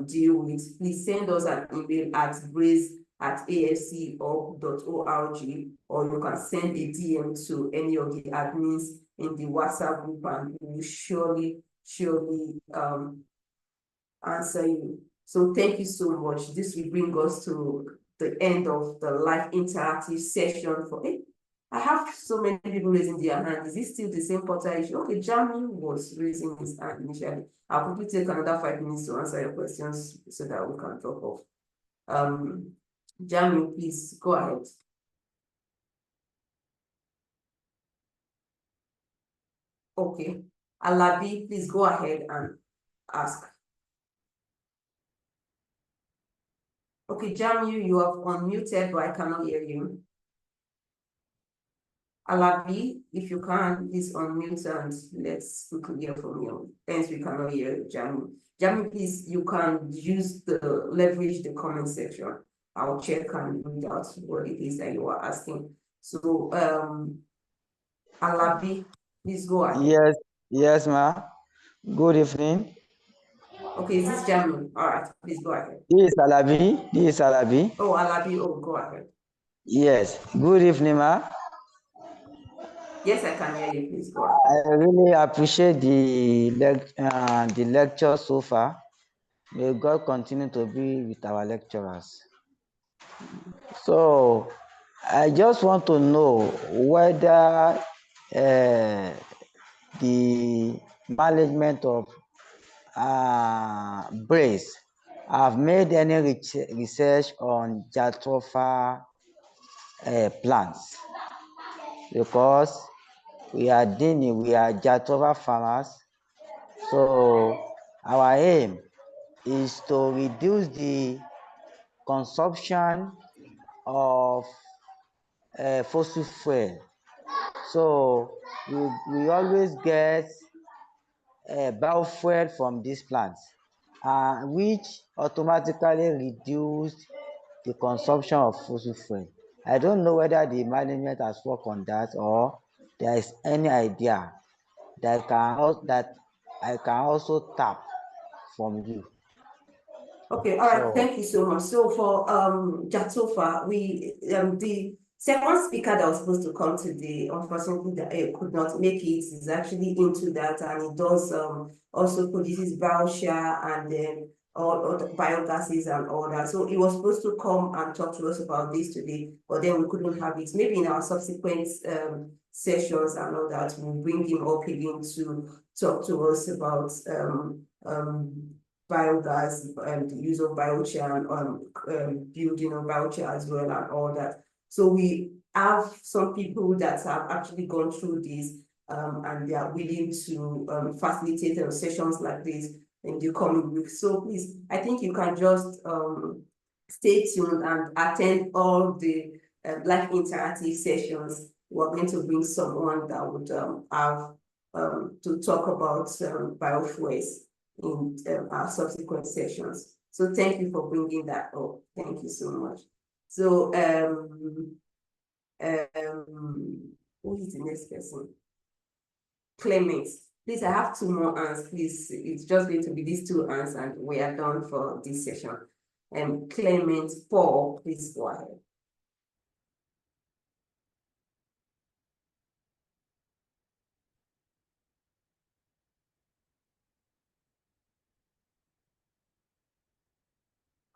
deal with, please send us an email at brace@afcorg.org, or you can send a DM to any of the admins in the WhatsApp group, and we will surely answer you. So thank you so much. This will bring us to the end of the live interactive session for it. I have so many people raising their hand. Is it still the same portal issue? Okay, Jamie was raising his hand initially. I'll quickly take another 5 minutes to answer your questions so that we can drop off. Jamie, please go ahead. Okay. Alabi, please go ahead and ask. Okay, Jamie, you have unmuted, but I cannot hear you. Alabi, if you can, please unmute and let's quickly hear from you. Thanks, we cannot hear Jamie. Jamie, please, you can leverage the comment section. I'll check and read out what it is that you are asking. So, Alabi, please go ahead. Yes, ma. Good evening. Okay, is this Jamie? All right, please go ahead. This is Alabi. Oh, Alabi, go ahead. Yes, good evening, ma. Yes, I can hear you. Please go ahead. I really appreciate the lecture so far. May God continue to be with our lecturers. So, I just want to know whether the management of BRACE have made any research on jatropha plants, because we are jatropha farmers. So our aim is to reduce the consumption of fossil fuel. So we always get biofuel from these plants, which automatically reduce the consumption of fossil fuel. I don't know whether the management has worked on that, or there is any idea that I can also tap from you. Okay, all right, So thank you so much. So for Jatofa, the second speaker that was supposed to come today, unfortunately, could not make it. Is actually into that, and it does also produces voucher and then all the biogases and all that. So he was supposed to come and talk to us about this today, but then we couldn't have it. Maybe in our subsequent sessions and all that, we'll bring him up again to talk to us about biogas and the use of biochar and building of biochar as well and all that. So we have some people that have actually gone through this and they are willing to facilitate sessions like this in the coming weeks. So please, I think you can just stay tuned and attend all the live interactive sessions. We're going to bring someone that would have to talk about biofuels in our subsequent sessions. So thank you for bringing that up. Thank you so much. So who is the next person? Clement. Please, I have 2 more hands, please. It's just going to be these 2 hands and we are done for this session. Clement Paul, please go ahead.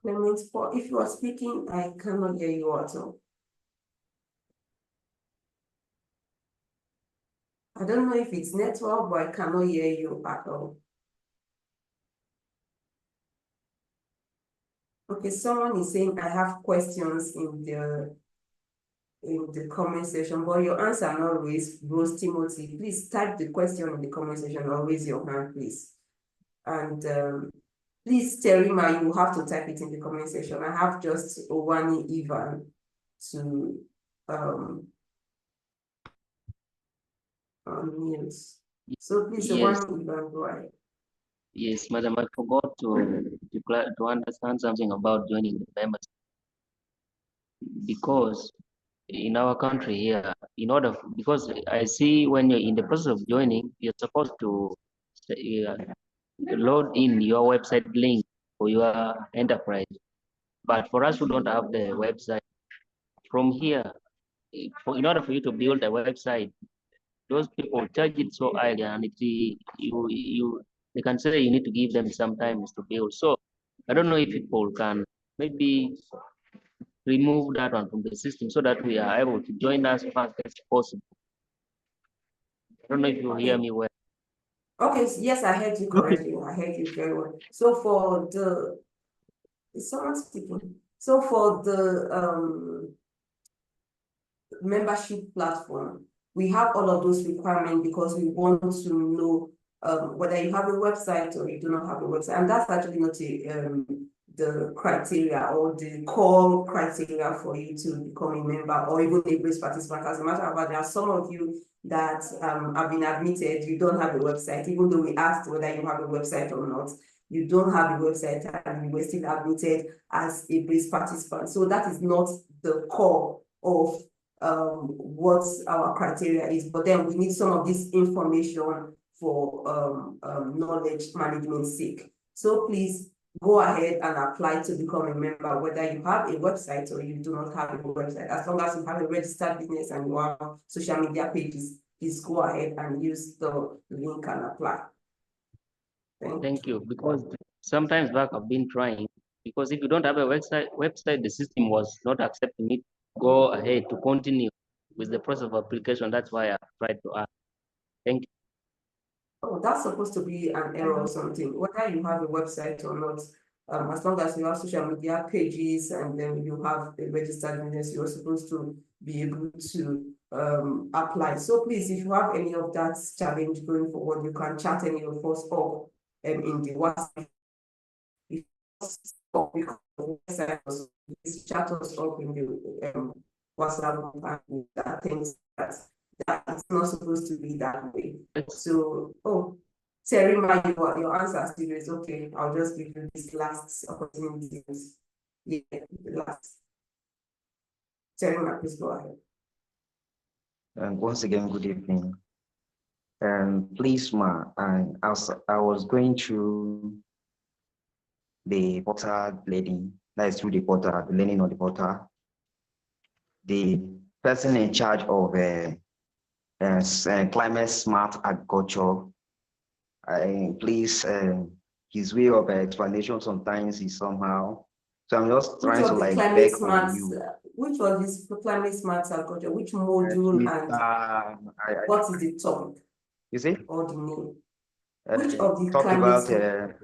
Clement Paul, if you are speaking, I cannot hear you at all. I don't know if it's network, but I cannot hear you at all. Okay, someone is saying I have questions in the comment section, but your answer are not raised. Rose Timothy, please type the question in the comment section or raise your hand, please. And please, Terima, you have to type it in the comment section. I have just Owani Ivan to unmute. So please, Yes. Owani Ivan, go ahead. Yes, madam, I forgot to understand something about joining the members, because in our country here, because I see when you're in the process of joining, you're supposed to load in your website link for your enterprise. But for us who don't have the website, from here, in order for you to build a website, those people charge it so highly, and they can say you need to give them some time to build. So I don't know if people can maybe remove that one from the system so that we are able to join as fast as possible. I don't know if you hear me well. Okay, yes, I heard you correctly. I heard you very well. So for is someone speaking? So for the membership platform, we have all of those requirements because we want to know whether you have a website or you do not have a website. And that's actually not the criteria or the core criteria for you to become a member or even a BRACE participant. As a matter of fact, there are some of you that have been admitted, you don't have a website, even though we asked whether you have a website or not. You don't have a website and you were still admitted as a BRACE participant. So that is not the core of what our criteria is, but then we need some of this information for knowledge management sake. So please go ahead and apply to become a member, whether you have a website or you do not have a website. As long as you have a registered business and you have social media pages, please go ahead and use the link and apply. Thank you. Because sometimes back I've been trying, because if you don't have a website, the system was not accepting it. Go ahead to continue with the process of application. That's why I tried to ask. Thank you. Oh, that's supposed to be an error or something, whether you have a website or not. As long as you have social media pages and then you have a registered business, you're supposed to be able to apply. So please, if you have any of that challenge going forward, you can chat any of us up in the WhatsApp. Please chat us up in the WhatsApp and that things that's not supposed to be that way. So, Terima, your answer still is okay. I'll just give you this last opportunity. Yeah, the last. Terima, please go ahead. And once again, good evening. Please, ma, and as I was going through the portal learning, that is through the portal, the learning on the portal, the person in charge of climate smart agriculture, please, his way of explanation sometimes is somehow. So I'm just Which trying to of the like climate beg smart, on you. which of this climate smart agriculture, which module and what is the topic You see? or the name? Which of the Talk climate about smart?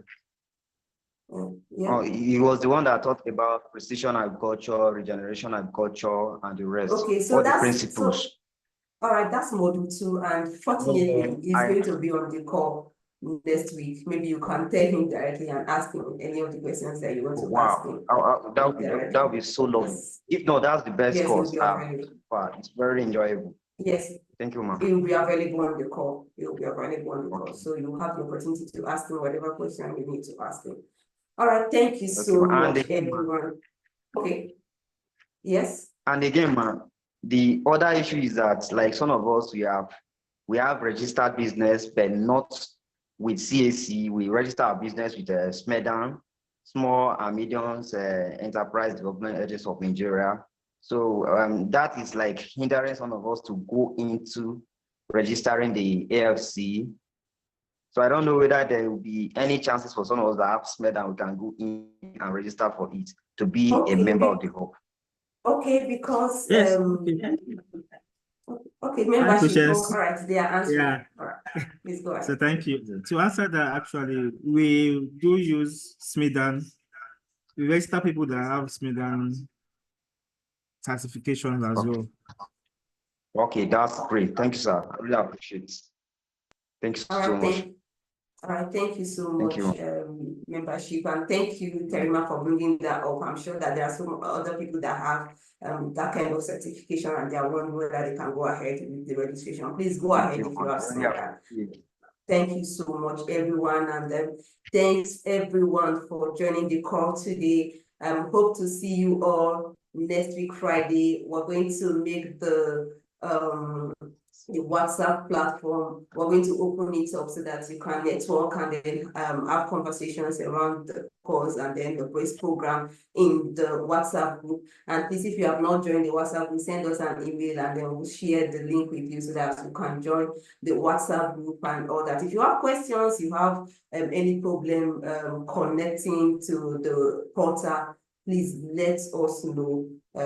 Yeah. oh, he was the one that talked about precision agriculture, regeneration agriculture, and the rest. Okay, so All the that's principles. so. All right, that's module 2, and fortunately, he's I- going to be on the call next week. Maybe you can tell him directly and ask him any of the questions that you want to ask Wow, him. that would be so lovely. If no, that's the best Yes, course. he'll be available. It's very enjoyable. Yes. Thank you, ma'am. He will be available on the call. He will be available on the call. So you have the opportunity to ask him whatever question you need to ask him. All right, thank you so much, everyone. Okay. Yes. And again, ma'am, the other issue is that like some of us we have registered business, but not with CAC. We register our business with SMEDAN, Small and Medium Enterprise Development Agency of Nigeria. So that is like hindering some of us to go into registering the AFC. So I don't know whether there will be any chances for some of us that have SMEDAN, we can go in and register for it to be a member of the hub. Okay, because Yes. okay, membership. Questions. All right, they are answering. Yeah. All right, please go ahead. So thank you. To answer that, actually, we do use SMEDAN. We register people that have SMEDAN certifications as well. Okay, that's great. Thank you, sir. I really appreciate it. Thank you so much. All right, thank you so much, membership, and thank you, Terima, for bringing that up. I'm sure that there are some other people that have that kind of certification and they are wondering whether they can go ahead with the registration. Please go ahead if you have seen that. Thank you so much, everyone, and thanks everyone for joining the call today. Hope to see you all next week, Friday. We're going to make the WhatsApp platform. We're going to open it up so that you can network and then have conversations around the course and then the BRACE program in the WhatsApp group. And please, if you have not joined the WhatsApp group, send us an email and then we'll share the link with you so that you can join the WhatsApp group and all that. If you have questions, you have any problem connecting to the portal, please let us know. We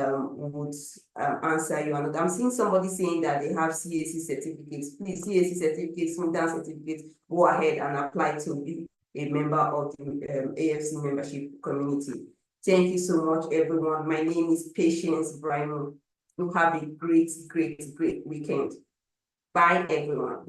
would answer you. And I'm seeing somebody saying that they have CAC certificates. Please, CAC certificates, SMEDAN certificates, go ahead and apply to be a member of the AFC membership community. Thank you so much, everyone. My name is Patience Brian. You have a great, great, great weekend. Bye, everyone.